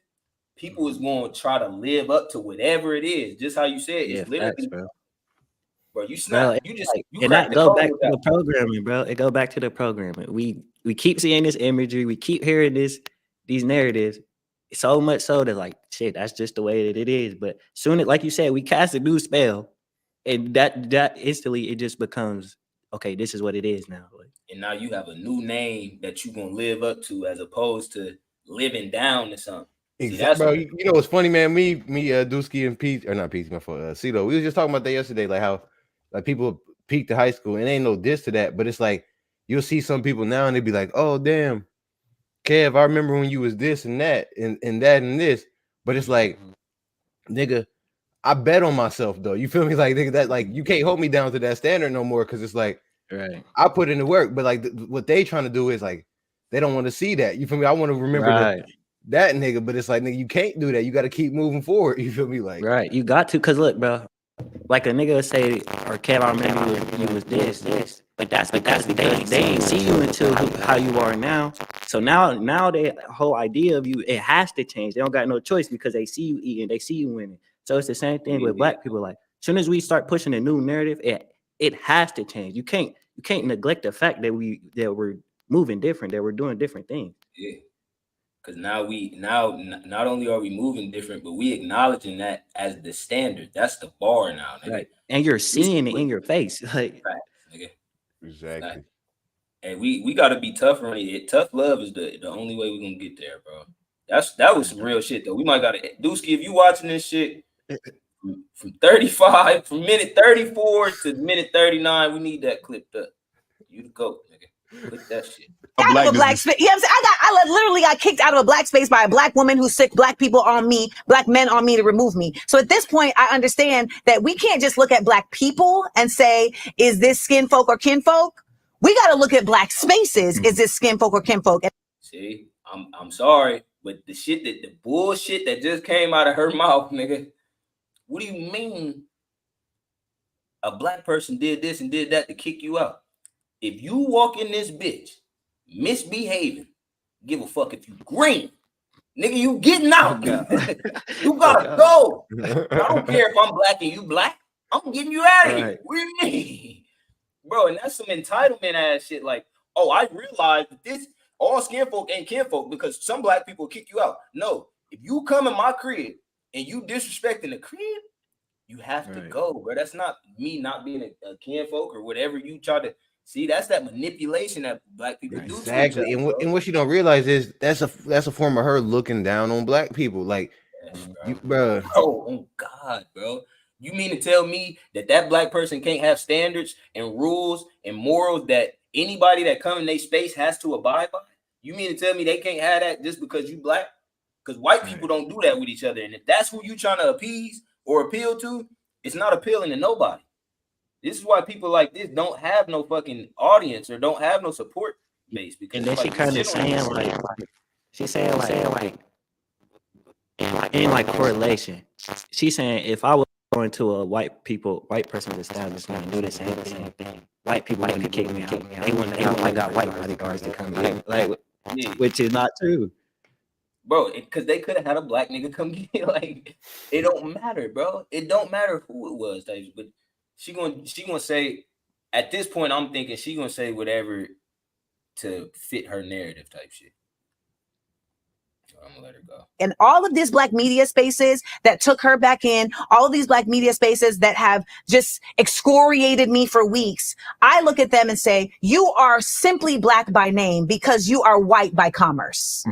people is going to try to live up to whatever it is. Just how you said, it's literally, facts, bro. Bro, you snap. You just and that go back to the programming, bro. It go back to the programming. We keep seeing this imagery. We keep hearing these narratives. So much so that like shit, that's just the way that it is. But soon as, like you said, we cast a new spell, and that instantly it just becomes okay. This is what it is now. Like, and now you have a new name that you gonna live up to, as opposed to living down to something. Exactly, bro. You know what's funny, man? Me, Dusky and Pete, or not Pete, my fault. Cito. We was just talking about that yesterday, like how like people peaked to high school, and ain't no diss to that, but it's like you'll see some people now and they be like, "Oh, damn, Kev, I remember when you was this and that and that and this," but it's like, nigga, I bet on myself though. You feel me? Like, nigga, that like you can't hold me down to that standard no more, because it's like, I put in the work, but like what they trying to do is like they don't want to see that. You feel me? I want to remember that nigga, but it's like, nigga, you can't do that. You got to keep moving forward. You feel me? Like, you got to, cause look, bro, like a nigga would say, or Kev, I remember you was this, but that's because they ain't see you until how you are now. So now the whole idea of you, it has to change. They don't got no choice because they see you eating, they see you winning. So it's the same thing with Black people. Like, as soon as we start pushing a new narrative, it has to change. You can't neglect the fact that we're moving different, that we're doing different things. Yeah. Because now not only are we moving different, but we acknowledging that as the standard. That's the bar now, nigga. Right. And you're seeing it in your face. Like, nigga. Exactly. And we gotta be tougher on it. Tough love is the only way we're gonna get there, bro. That was some real shit though. We might gotta Dusky, if you watching this shit from 35, from minute 34 to minute 39, we need that clipped up. You the GOAT, nigga. Put that shit. Out of a Black space. You know what I'm saying? I literally got kicked out of a Black space by a Black woman who sick Black people on me, Black men on me to remove me. So at this point, I understand that we can't just look at Black people and say, is this skin folk or kinfolk? We got to look at Black spaces. Is this skin folk or kinfolk? See, I'm sorry, But the bullshit that just came out of her mouth, nigga. What do you mean a black person did this and did that to kick you out? If you walk in this bitch misbehaving, give a fuck if you green. Nigga, you getting out. You gotta go. I don't care if I'm black and you black. I'm getting you out of here. What do you mean? Bro, and that's some entitlement ass shit. Like, oh, I realize that this all skin folk ain't kinfolk because some black people kick you out. No, if you come in my crib and you disrespecting the crib, you have to go, bro. That's not me not being a kinfolk or whatever you try to see. That's that manipulation that black people do. Exactly. And what you don't realize is that's a form of her looking down on black people. Like, yes, bro. Oh God, bro. You mean to tell me that black person can't have standards and rules and morals that anybody that come in their space has to abide by? You mean to tell me they can't have that just because you black? Because white people don't do that with each other. And if that's who you trying to appease or appeal to, it's not appealing to nobody. This is why people like this don't have no fucking audience or don't have no support base. Because and then she kind of saying like she's saying like in like correlation. She's saying if I was going to a white person's establishment and do the same thing, white people wouldn't kick me out. They wouldn't like got white bodyguards to come in, like which is not true. Bro, because they could have had a black nigga come get like it don't matter, bro. It don't matter who it was, but she gonna say at this point, I'm thinking she gonna say whatever to fit her narrative type shit. I'm gonna let her go. And all of these black media spaces that took her back in, all of these black media spaces that have just excoriated me for weeks, I look at them and say, you are simply black by name because you are white by commerce.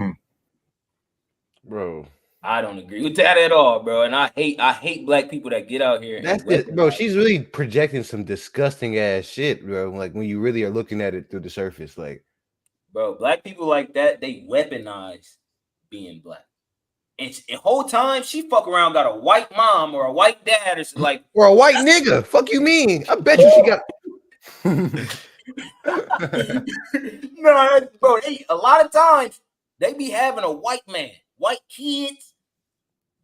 Bro, I don't agree with that at all, bro. And I hate black people that get out here. That's it, bro. She's really projecting some disgusting ass shit, bro. Like when you really are looking at it through the surface, like, bro, black people like that, they weaponize being black. And the whole time she fuck around got a white mom or a white dad or a white nigga. Fuck you mean? I bet you she got. No, bro. A lot of times they be having a white man, white kids,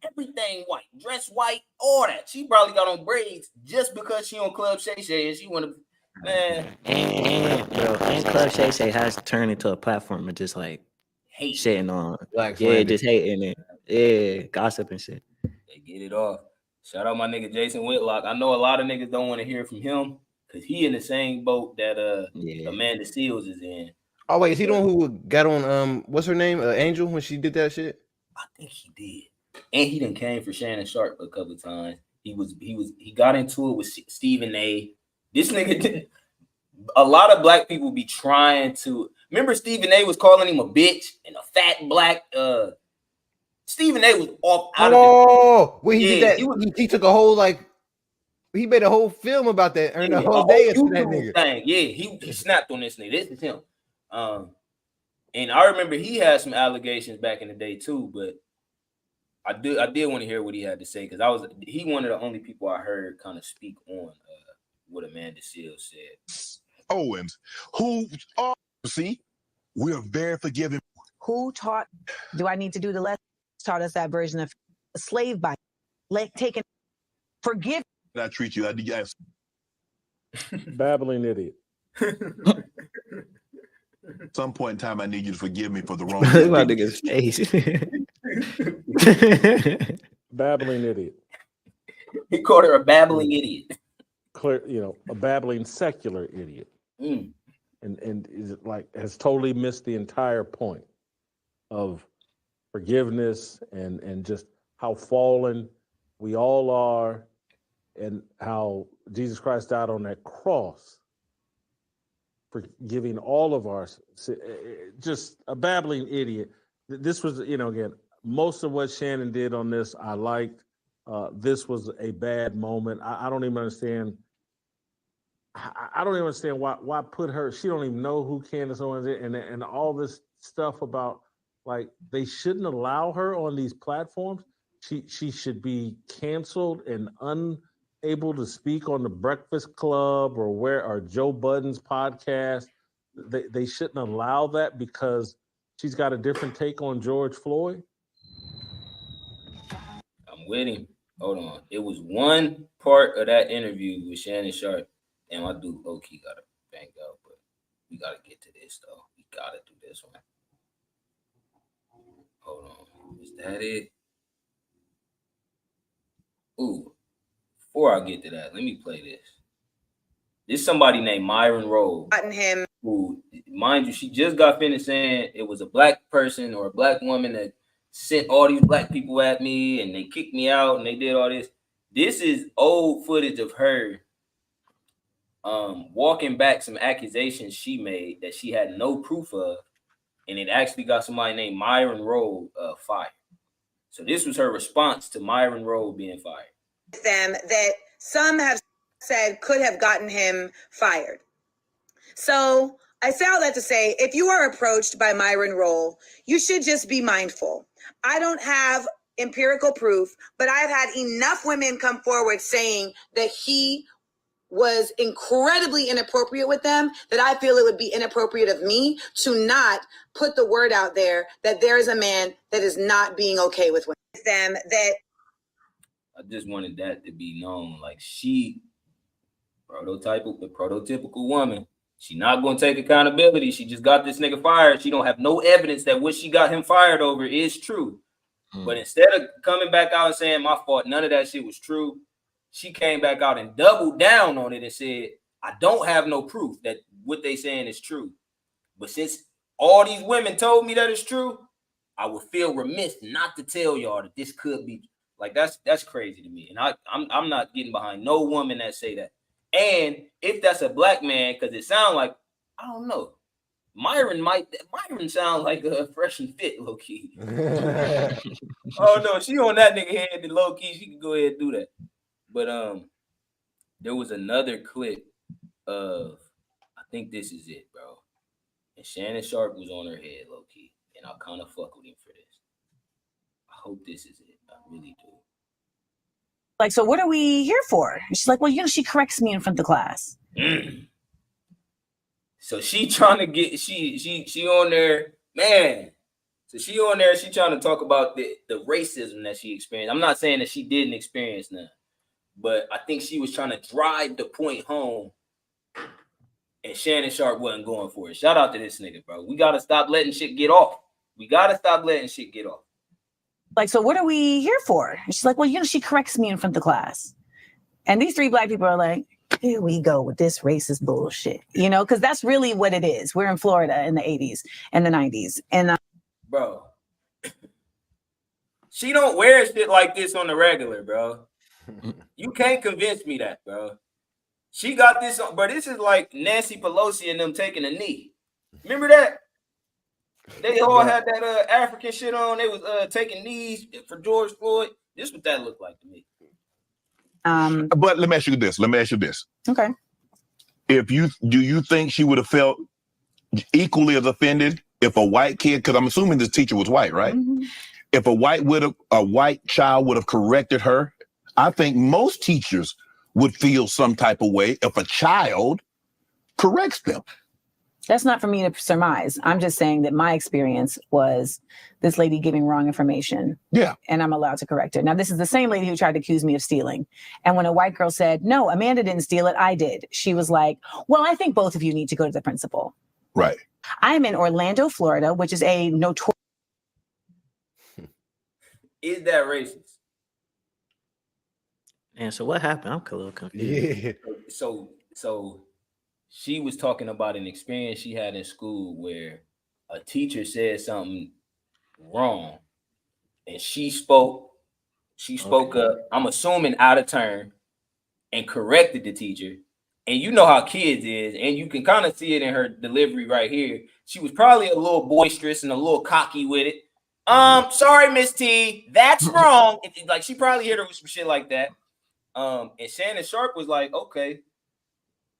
everything white, dress white, all that. She probably got on braids just because she on Club Shay Shay and she want to. Man, and Club Shay Shay has turned into a platform of just like shitting on black just hating it. Yeah, gossip and shit. They get it off. Shout out my nigga Jason Whitlock. I know a lot of niggas don't want to hear from him because he in the same boat that Amanda Seals is in. Oh wait, is he the one who got on what's her name? Angel when she did that shit? I think he did. And he done came for Shannon Sharp a couple of times. He got into it with Stephen A. This nigga did. A lot of black people be trying to remember Stephen A was calling him a bitch and a fat black Stephen A was off out of when he did that. He took a whole he made a whole film about that and the whole day of that nigga. Thing. Yeah, he snapped on this nigga. This is him. And I remember he had some allegations back in the day too, but I did want to hear what he had to say because he one of the only people I heard kind of speak on what Amanda Seals said. Owens, who see, we're very forgiving. Who taught? Do I need to do the lesson? Taught us that version of slave by taking forgive. I treat you. I guess. Babbling idiot. At some point in time, I need you to forgive me for the wrong. Look at nigga's face. Babbling idiot. He called her a babbling idiot. Clear, a babbling secular idiot. And is it like has totally missed the entire point of forgiveness and just how fallen we all are and how Jesus Christ died on that cross forgiving all of our just a babbling idiot. This was, again, most of what Shannon did on this, I liked. This was a bad moment. I don't even understand. I don't even understand why put her. She don't even know who Candace Owens is, and all this stuff about like they shouldn't allow her on these platforms. She should be canceled and unable to speak on the Breakfast Club or Joe Budden's podcast. They shouldn't allow that because she's got a different take on George Floyd? I'm with him. Hold on. It was one part of that interview with Shannon Sharp. And my dude low-key got to bang out, but we got to get to this, though. We got to do this one. Hold on. Is that it? Ooh. Before I get to that, let me play this. This somebody named Myron Rowe. Him. Who, mind you, she just got finished saying it was a black person or a black woman that sent all these black people at me and they kicked me out and they did all this. This is old footage of her walking back some accusations she made that she had no proof of, and it actually got somebody named Myron Rowe fired. So this was her response to Myron Rowe being fired. Them that some have said could have gotten him fired. So I say all that to say, if you are approached by Myron Rolle, you should just be mindful. I don't have empirical proof, but I've had enough women come forward saying that he was incredibly inappropriate with them that I feel it would be inappropriate of me to not put the word out there that there is a man that is not being okay with them. That I just wanted that to be known. Like, she prototypical woman. She not gonna take accountability. She just got this nigga fired. She don't have no evidence that what she got him fired over is true. But instead of coming back out and saying my fault, none of that shit was true, she came back out and doubled down on it and said, I don't have no proof that what they saying is true. But since all these women told me that it's true, I would feel remiss not to tell y'all that this could be. Like, that's crazy to me. And I'm not getting behind no woman that say that. And if that's a black man, because it sounds like, I don't know, Myron sounds like a fresh and fit, low key. Oh no, she on that nigga head, and low key she can go ahead and do that. But there was another clip of, I think this is it, bro. And Shannon Sharp was on her head, low key, and I kind of fuck with him for this. I hope this is it. I really do. like, so what are we here for? And she's like, well, she corrects me in front of the class. So she trying to get she on there, man. So she on there, she trying to talk about the racism that she experienced. I'm not saying that she didn't experience none, but I think she was trying to drive the point home, and Shannon Sharp wasn't going for it. Shout out to this nigga, bro. We gotta stop letting shit get off. Like, so what are we here for? And she's like, well, she corrects me in front of the class. And these three black people are like, here we go with this racist bullshit, because that's really what it is. We're in Florida in the 80s and the 90s. And bro, she don't wear shit like this on the regular, bro. You can't convince me that, bro. She got this on, bro. This is like Nancy Pelosi and them taking a knee. Remember that? They all had that African shit on. They was taking knees for George Floyd. This is what that looked like to me. But let me ask you this. Okay. Do you think she would have felt equally as offended if a white kid, because I'm assuming this teacher was white, right? Mm-hmm. If a white child would have corrected her, I think most teachers would feel some type of way if a child corrects them. That's not for me to surmise. I'm just saying that my experience was this lady giving wrong information. Yeah. And I'm allowed to correct her. Now, this is the same lady who tried to accuse me of stealing. And when a white girl said, no, Amanda didn't steal it, I did. She was like, well, I think both of you need to go to the principal. Right. I'm in Orlando, Florida, which is a notorious. Is that racist? And so what happened? I'm a little confused. Yeah. So she was talking about an experience she had in school where a teacher said something wrong, and she spoke up, I'm assuming out of turn, and corrected the teacher. And you know how kids is, and you can kind of see it in her delivery right here. She was probably a little boisterous and a little cocky with it. Sorry, Miss T, that's wrong. Like, she probably hit her with some shit like that. And Shannon Sharp was like, okay,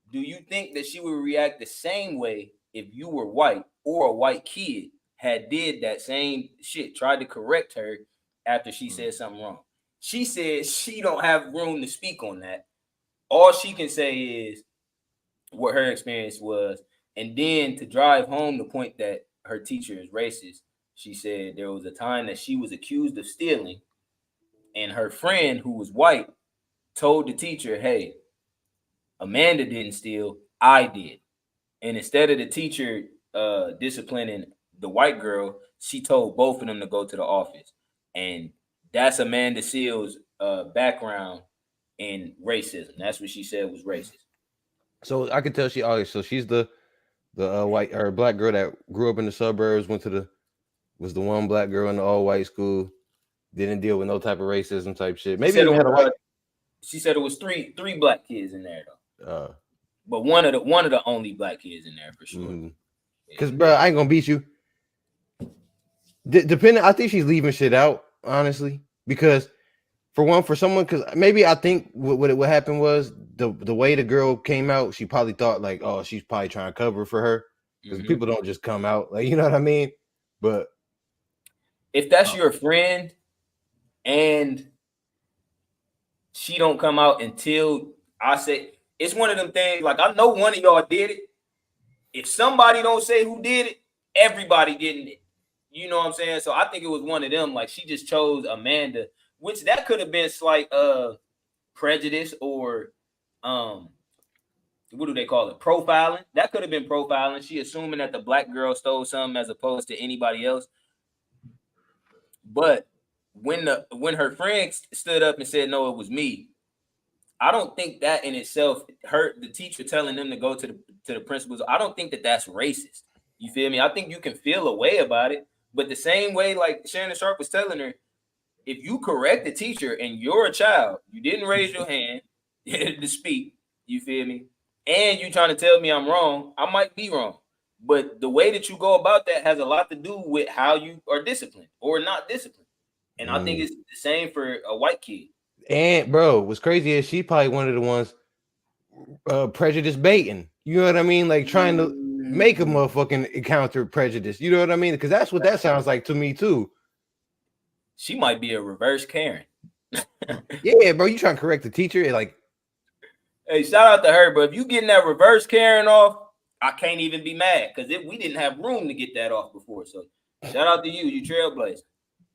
do you think that she would react the same way if you were white or a white kid had did that same shit, tried to correct her after she said something wrong? She said she don't have room to speak on that. All she can say is what her experience was. And then to drive home the point that her teacher is racist. She said there was a time that she was accused of stealing, and her friend who was white told the teacher, "Hey, Amanda didn't steal, I did." And instead of the teacher disciplining the white girl, she told both of them to go to the office. And that's Amanda Seals' background in racism. That's what she said was racist. So I could tell so she's the white or black girl that grew up in the suburbs, was the one black girl in the all white school, didn't deal with no type of racism type shit. Maybe even had a white. She said it was three black kids in there though. But one of the only black kids in there for sure. Because bro, I ain't gonna beat you. Depending, I think she's leaving shit out, honestly, because for someone, because maybe I think what happened was the way the girl came out, she probably thought like, oh, she's probably trying to cover for her, because people don't just come out, like, you know what I mean? But if that's your friend and she don't come out until I say, it's one of them things, like, I know one of y'all did it. If somebody don't say who did it, everybody getting it. You know what I'm saying? So I think it was one of them. Like, she just chose Amanda, which that could have been slight prejudice or what do they call it? Profiling. That could have been profiling. She assuming that the black girl stole something as opposed to anybody else. But when her friend stood up and said, no, it was me, I don't think that in itself hurt the teacher telling them to go to the principals. I don't think that that's racist. You feel me? I think you can feel a way about it. But the same way, like Shannon Sharp was telling her, if you correct the teacher and you're a child, you didn't raise your hand to speak, you feel me? And you trying to tell me I'm wrong, I might be wrong. But the way that you go about that has a lot to do with how you are disciplined or not disciplined. And I think it's the same for a white kid. And bro, what's crazy is she probably one of the ones prejudice baiting. You know what I mean? Like trying to make a motherfucking encounter prejudice. You know what I mean? Because that's what that sounds like to me too. She might be a reverse Karen. Yeah, bro, you trying to correct the teacher? Like, hey, shout out to her, but if you getting that reverse Karen off, I can't even be mad because we didn't have room to get that off before. So shout out to you, you trailblazer.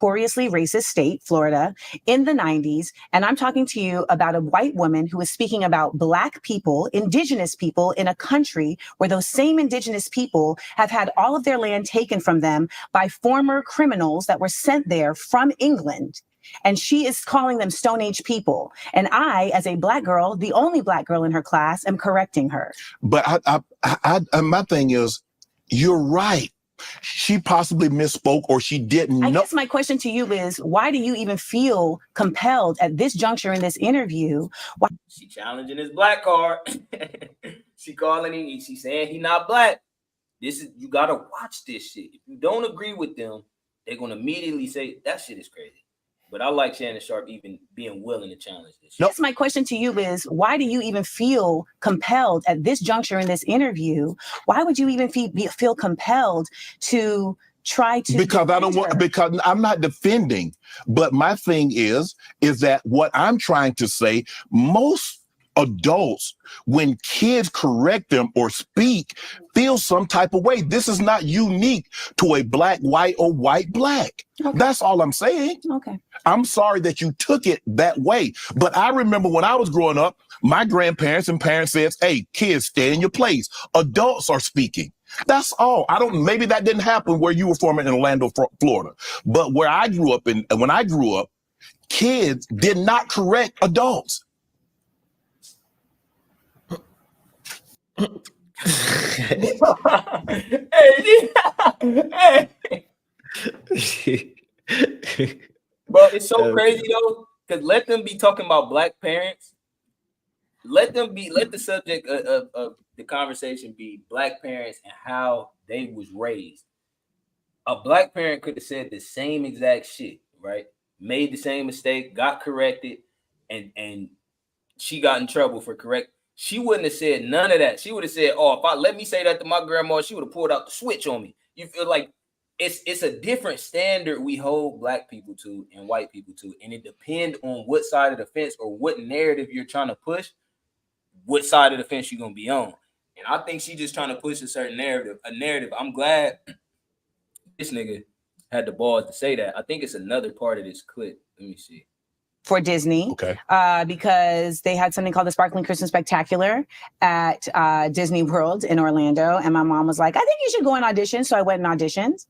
Notoriously racist state, Florida, in the 90s. And I'm talking to you about a white woman who is speaking about Black people, indigenous people in a country where those same indigenous people have had all of their land taken from them by former criminals that were sent there from England. And she is calling them Stone Age people. And I, as a Black girl, the only Black girl in her class, am correcting her. But my thing is, you're right. She possibly misspoke or she didn't know. I guess my question to you is, why do you even feel compelled at this juncture in this interview? Why? She challenging his black card. She calling him, she saying he not black. You gotta watch this shit. If you don't agree with them, they're gonna immediately say that shit is crazy. But I like Shannon Sharp even being willing to challenge this. Nope. My question to you is, why do you even feel compelled at this juncture in this interview? Why would you even feel compelled to try to? Because because I'm not defending. But my thing is that what I'm trying to say, most adults, when kids correct them or speak, feel some type of way. This is not unique to a Black, white, or white, Black. Okay. That's all I'm saying. Okay. I'm sorry that you took it that way. But I remember when I was growing up, my grandparents and parents said, hey, kids, stay in your place. Adults are speaking. That's all. Maybe that didn't happen where you were from in Orlando, Florida. But where I grew up when I grew up, kids did not correct adults. Hey. But it's so crazy though, because let them be talking about Black parents. Let the subject of the conversation be Black parents and how they was raised. A Black parent could have said the same exact shit, right? Made the same mistake, got corrected, and she got in trouble for correct. She wouldn't have said none of that. She would have said, oh, if I let me say that to my grandma, she would have pulled out the switch on me. You feel like it's a different standard we hold Black people to and white people to. And it depends on what side of the fence or what narrative you're trying to push, what side of the fence you're going to be on. And I think she's just trying to push a certain narrative, I'm glad this nigga had the balls to say that. I think it's another part of this clip. Let me see. For Disney, Okay. Because they had something called the Sparkling Christmas Spectacular at Disney World in Orlando. And my mom was like, I think you should go and audition. So I went and auditioned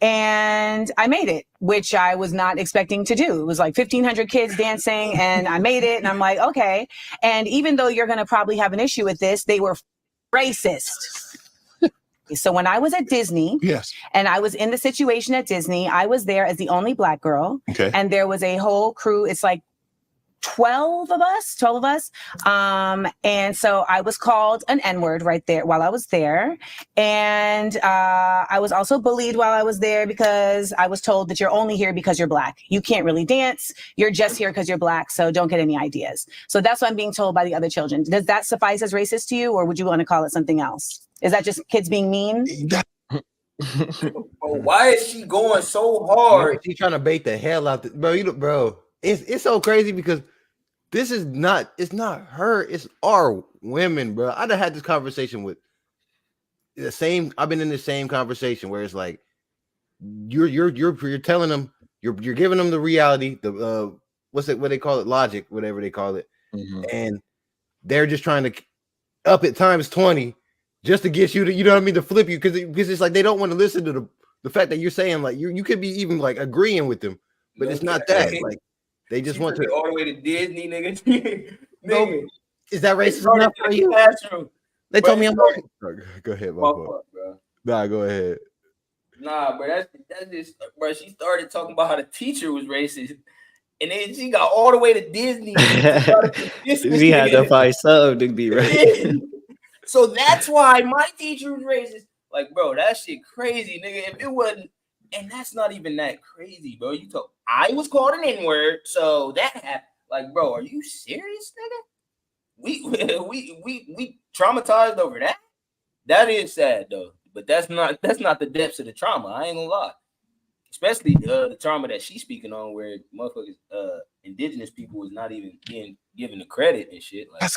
and I made it, which I was not expecting to do. It was like 1,500 kids dancing and I made it. And I'm like, okay. And even though you're going to probably have an issue with this, they were racist. So when I was at Disney, Yes. and I was in the situation at Disney, I was there as the only Black girl. Okay. And there was a whole crew. It's like 12 of us. And so I was called an N-word right there while I was there. And I was also bullied while I was there because I was told that you're only here because you're Black. You can't really dance. You're just here because you're Black. So don't get any ideas. So that's what I'm being told by the other children. Does that suffice as racist to you, or would you want to call it something else? Is that just kids being mean? Bro, why is she going so hard? She's trying to bait the hell out, bro. It's so crazy because it's not her, it's our women, bro. I'd have had this conversation with I've been in the same conversation where it's like you're telling them, you're giving them the reality, the what they call it, logic, whatever they call it, and they're just trying to up it times 20 just to get you to, you know what I mean, to flip you, because it's like they don't want to listen to the fact that you're saying, like, you could be even like agreeing with them, but it's not that. Like, they just want to all the way to Disney, nigga. No, is that racist enough for you? They told me I'm right. Go ahead, my fault, bro. Nah, go ahead. Nah, bro, that's just, bro. She started talking about how the teacher was racist, and then she got all the way to Disney. We had to find something to be racist. So that's why my teacher was racist. Like, bro, that shit crazy, nigga. If it wasn't, and that's not even that crazy, bro. I was called an N-word, so that happened. Like, bro, are you serious, nigga? We traumatized over that. That is sad though, but that's not the depths of the trauma. I ain't gonna lie. Especially the trauma that she's speaking on, where motherfuckers, indigenous people was not even being given the credit and shit. Like,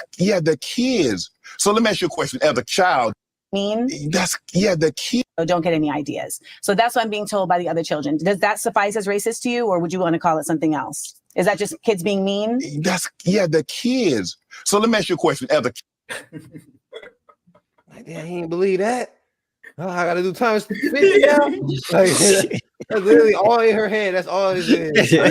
the kids. So let me ask you a question. As a child, the kids. So don't get any ideas. So that's what I'm being told by the other children. Does that suffice as racist to you, or would you want to call it something else? Is that just kids being mean? The kids. So let me ask you a question. As a like, yeah, he ain't believe that. Oh, I gotta do times 50 now. Like, that's literally all in her head. That's all it is. You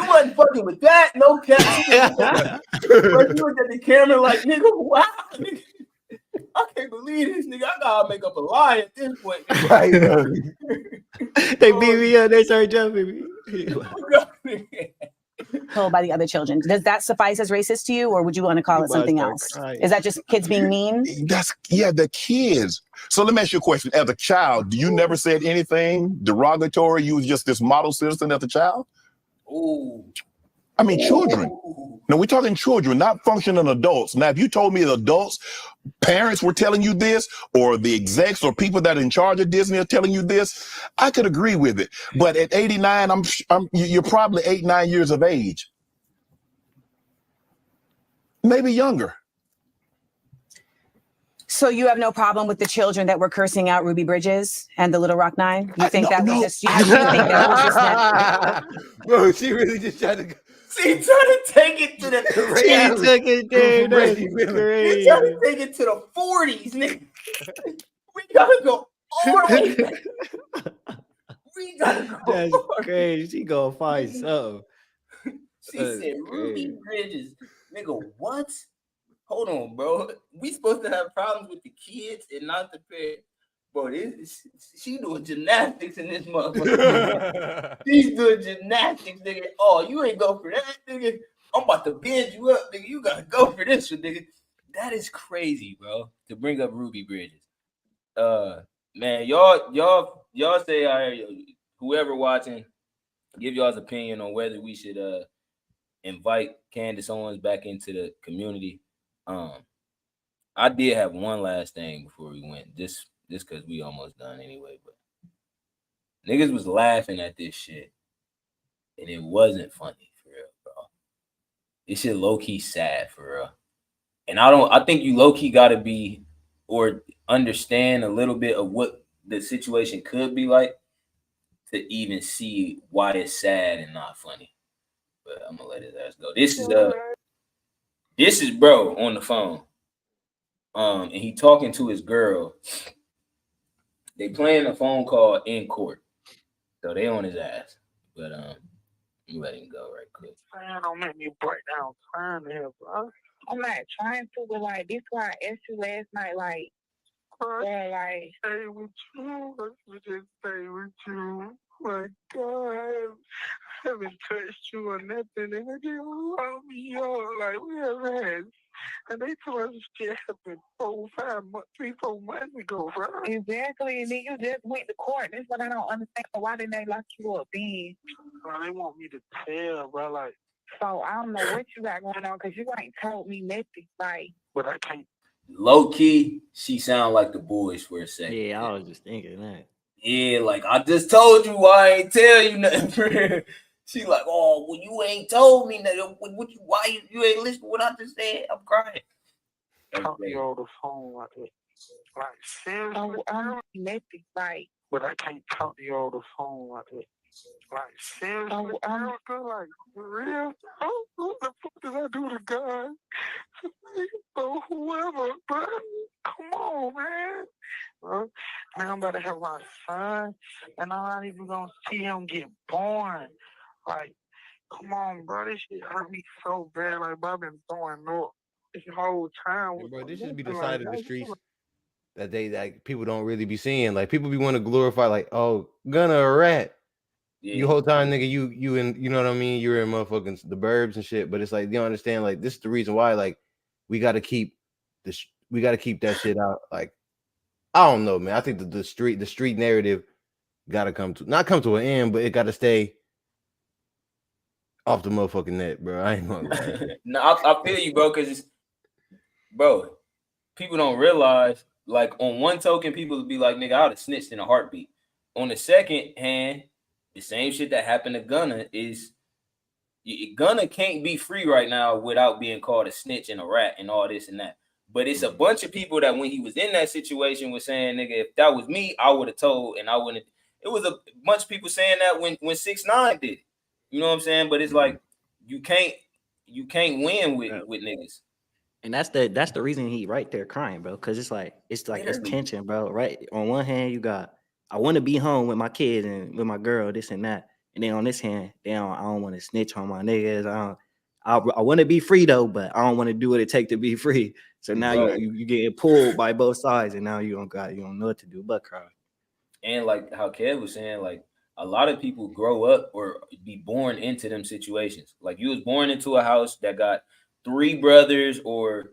wasn't fucking with that, no cap. Bro, you looked at the camera like, nigga, wow, nigga. I can't believe this, nigga. I gotta make up a lie at this point. Right, they beat me up. They started jumping me. Told by the other children. Does that suffice as racist to you, or would you want to call it something else? Crying. Is that just kids being mean? The kids. So let me ask you a question. As a child, you never said anything derogatory? You was just this model citizen as a child? Ooh. I mean, children. Now, we're talking children, not functioning adults. Now, if you told me the adults, parents were telling you this, or the execs or people that are in charge of Disney are telling you this, I could agree with it. But at 89, you're probably 8, 9 years of age. Maybe younger. So you have no problem with the children that were cursing out Ruby Bridges and the Little Rock Nine? You think that was just, you think that was just that? Bro, she really just tried to. She tried to take it to the. She took it there. That's crazy. She tried to take it to the 40s, nigga. We gotta go all the way back. We gotta go. That's crazy. She gonna find something. She said Ruby Bridges, nigga. What? Hold on, bro. We supposed to have problems with the kids and not the parents. Bro, she doing gymnastics in this motherfucker. She's doing gymnastics, nigga. Oh, you ain't go for that, nigga. I'm about to bend you up, nigga. You gotta go for this one, nigga. That is crazy, bro. To bring up Ruby Bridges. Man, y'all say, whoever watching, give y'all's opinion on whether we should invite Candace Owens back into the community. I did have one last thing before we went. Just because we almost done anyway, but niggas was laughing at this shit, and it wasn't funny for real, bro. this shit low key sad for real. And I think you low key gotta be or understand a little bit of what the situation could be like to even see why it's sad and not funny. But I'm gonna let his ass go. This is bro on the phone. And he talking to his girl. They playing a phone call in court. So they on his ass. But you let him go right quick. Man, don't make me break down crying here, bro. I'm not trying to, but like this why I asked you last night, like, like stay with you. Let's just stay with you. My God, I haven't touched you or nothing, and they love me up like we ever had. And they told us shit happened 4, 5 months, 3, 4 months ago, bro. Exactly, and then you just went to court. That's what I don't understand. Why didn't they lock you up then? Bro, they want me to tell, bro, like. So I don't know what you got going on because you ain't told me nothing, like. But I can't. Low key, she sound like the boys for a second. Yeah, I was just thinking that. Yeah, like I just told you why I ain't tell you nothing. She like, oh, well, you ain't told me nothing. Why you ain't listen to what I just said? I'm crying. Talk to you on the phone like that. Like seriously, I'm nothing, like. But I can't talk to you on the phone like that. Like seriously, like for real. What the fuck did I do to God? So whoever, but come on, man. Bro, now I'm about to have my son, and I'm not even gonna see him get born. Like, come on, bro. This shit hurt me so bad. Like, I've been throwing up this whole time. Yeah, bro, this should be the side of the streets that they like people don't really be seeing. Like people be want to glorify, like, oh, Gunna a rat. Yeah. You whole time, nigga, you in, you know what I mean? You're in motherfucking the burbs and shit. But it's like you don't understand. Like this is the reason why. Like we got to keep this. We got to keep that shit out. Like I don't know, man. I think the street narrative got to not come to an end, but it got to stay off the motherfucking net, bro. I ain't gonna lie. No, I feel you, bro. Because bro, people don't realize. Like on one token, people would be like, "Nigga, I would have snitched in a heartbeat." On the second hand, the same shit that happened to Gunna is Gunna can't be free right now without being called a snitch and a rat and all this and that. But it's a bunch of people that when he was in that situation was saying, nigga, if that was me, I would have told and I wouldn't. It was a bunch of people saying that when 6ix9ine did it. You know what I'm saying? But it's like you can't win with niggas. And that's the reason he right there crying, bro. Cause it's like it's tension, bro. Right. On one hand, you got I want to be home with my kids and with my girl, this and that. And then on this hand, I don't want to snitch on my niggas. I want to be free though, but I don't want to do what it take to be free. So now you getting pulled by both sides, and now you don't know what to do but cry. And like how Kev was saying, like a lot of people grow up or be born into them situations. Like you was born into a house that got 3 brothers or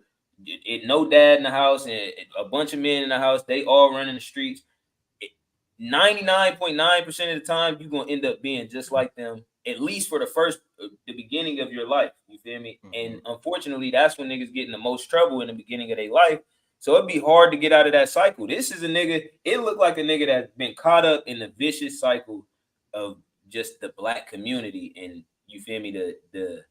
no dad in the house and a bunch of men in the house. They all running the streets. 99.9% of the time, you're gonna end up being just like them, at least for the beginning of your life. You feel me? Mm-hmm. And unfortunately, that's when niggas get in the most trouble in the beginning of their life. So it'd be hard to get out of that cycle. This is a nigga, it looked like a nigga that's been caught up in the vicious cycle of just the black community and you feel me, the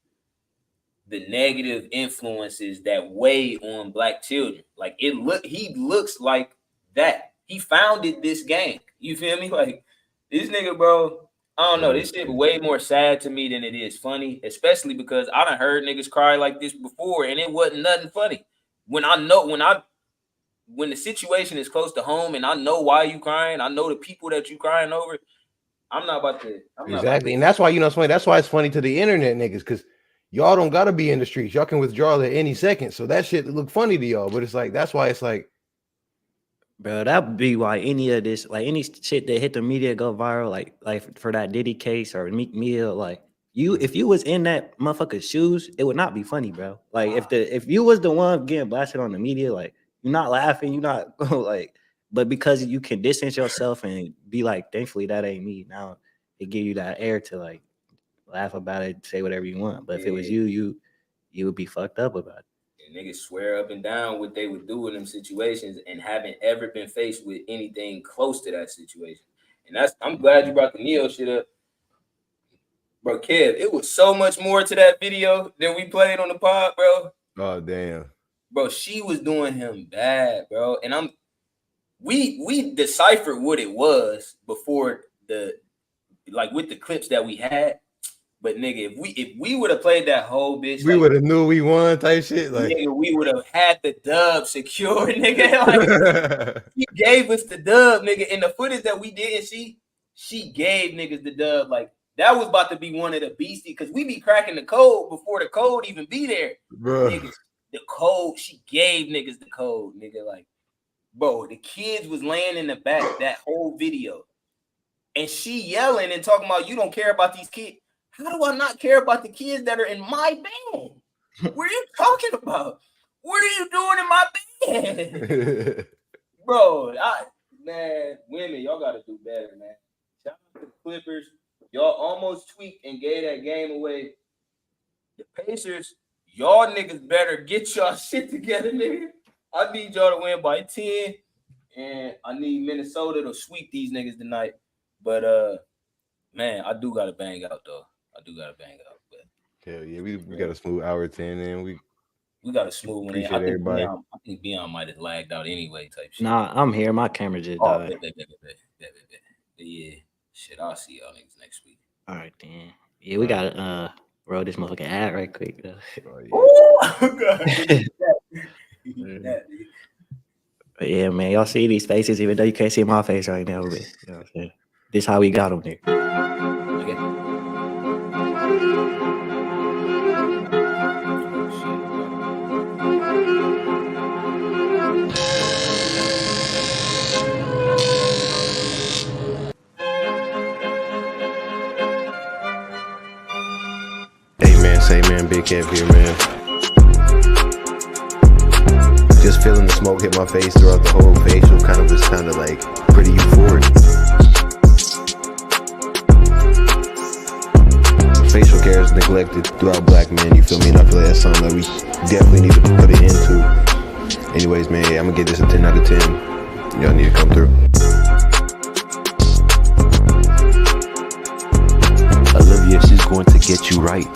negative influences that weigh on black children. Like he looks like that. He founded this gang. You feel me? Like this nigga, bro. I don't know. This shit way more sad to me than it is funny, especially because I done heard niggas cry like this before, and it wasn't nothing funny. When the situation is close to home, and I know why you crying, I know the people that you crying over. I'm not about to. Exactly, and that's why it's funny. That's why it's funny to the internet niggas because y'all don't gotta be in the streets. Y'all can withdraw at any second. So that shit look funny to y'all, but it's like that's why it's like. Bro, that would be why any of this, like any shit that hit the media go viral, like for that Diddy case or Meek Mill, like if you was in that motherfucker's shoes, it would not be funny, bro. Like if you was the one getting blasted on the media, like you're not laughing, you're not like, but because you can distance yourself and be like, thankfully that ain't me. Now it give you that air to like laugh about it, say whatever you want. But if it was you would be fucked up about it. And niggas swear up and down what they would do in them situations and haven't ever been faced with anything close to that situation. And I'm glad you brought the Neo shit up. Bro, Kev, it was so much more to that video than we played on the pod, bro. Oh damn. Bro, she was doing him bad, bro. And we deciphered what it was before with the clips that we had. But nigga, if we would have played that whole bitch, We would have knew we won type shit. Like nigga, we would have had the dub secure, nigga. Like she gave us the dub, nigga. In the footage that we didn't see, she gave niggas the dub. Like that was about to be one of the beastie because we be cracking the code before the code even be there. bro. Niggas, the code, she gave niggas the code, nigga. Like, bro, the kids was laying in the back that whole video. And she yelling and talking about you don't care about these kids. How do I not care about the kids that are in my band? What are you talking about? What are you doing in my band? Bro, man, women, y'all got to do better, man. Shout out to the Clippers. Y'all almost tweaked and gave that game away. The Pacers, y'all niggas better get y'all shit together, nigga. I need y'all to win by 10, and I need Minnesota to sweep these niggas tonight. But, man, I do got to bang out, though. But hell yeah, we got a smooth hour 10, and we got a smooth one. Appreciate everybody. I think Beyond might have lagged out anyway, type shit. Nah, I'm here. My camera just died. Yeah, shit. I'll see y'all niggas next week. All right, then. Yeah, we gotta roll this motherfucking ad right quick though. But yeah, man, y'all see these faces, even though you can't see my face right now. But you know what I'm saying? This how we got them there. Okay. Say man, Big Kev here, man. Just feeling the smoke hit my face throughout the whole facial, was kind of like pretty euphoric. Facial care is neglected throughout black men, you feel me? And I feel like that's something that we definitely need to put it into. Anyways, man, yeah, I'm gonna get this a 10 out of 10. Y'all need to come through. Olivia, she's going to get you right.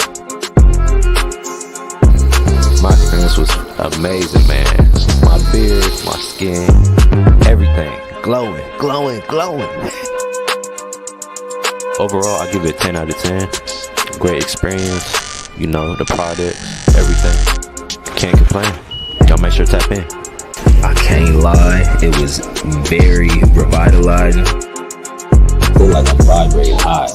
My experience was amazing, man. My beard, my skin, everything. Glowing. Overall, I give it a 10 out of 10. Great experience. You know, the product, everything. Can't complain. Y'all make sure to tap in. I can't lie. It was very revitalizing. I feel like I'm vibrating high.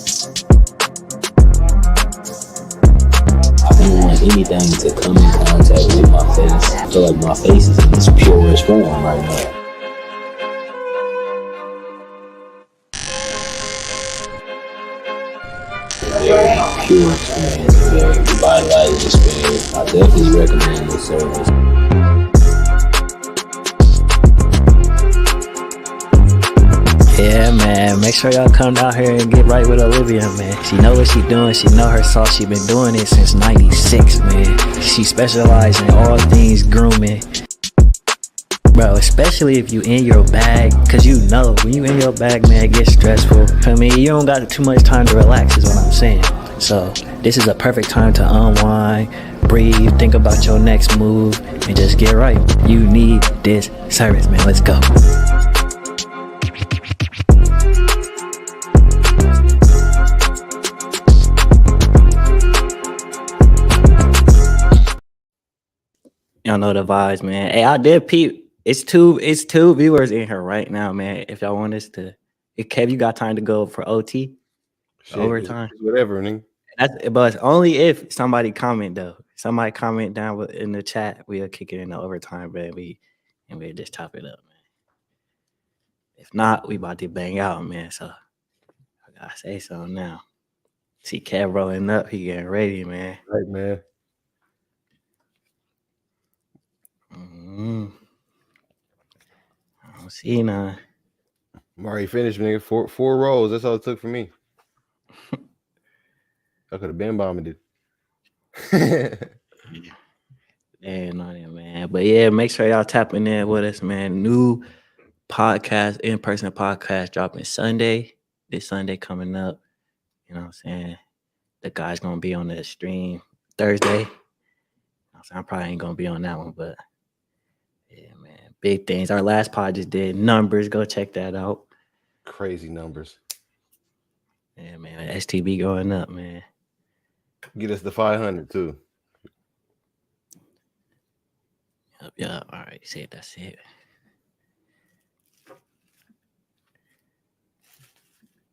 I don't want anything to come in contact with my face. I feel like my face is in its purest form right now. Very pure experience, very revitalizing experience. I definitely recommend this service. Yeah, man. Make sure y'all come down here and get right with Olivia, man. She know what she doing. She know her sauce. She been doing it since '96, man. She specializes in all things grooming. Bro, especially if you in your bag, cause you know when you in your bag, man, it gets stressful. I mean, you don't got too much time to relax, is what I'm saying. So this is a perfect time to unwind, breathe, think about your next move, and just get right. You need this service, man. Let's go. Y'all know the vibes, man. Hey, I did peep. It's two viewers in here right now, man. If y'all want us to, if Kev, you got time to go for OT, overtime, whatever, nigga. But it's only if somebody comment though. Somebody comment down in the chat, we'll kick it in the overtime, baby, and we'll just top it up, man. If not, we about to bang out, man. So I gotta say something now. See Kev rolling up, he getting ready, man. Right, man. I don't see none. I'm already finished, nigga. Four rolls. That's all it took for me. I could have been bombing it. Damn on it, man. But yeah, make sure y'all tapping in with us, man. New podcast, in-person podcast dropping Sunday. This Sunday coming up. You know what I'm saying? the guy's gonna be on the stream Thursday. I probably ain't gonna be on that one, but yeah, man, big things. Our last pod just did numbers. Go check that out. Crazy numbers. Yeah, man, STB going up, man. Get us the 500 too. Yeah, all right, said that's it.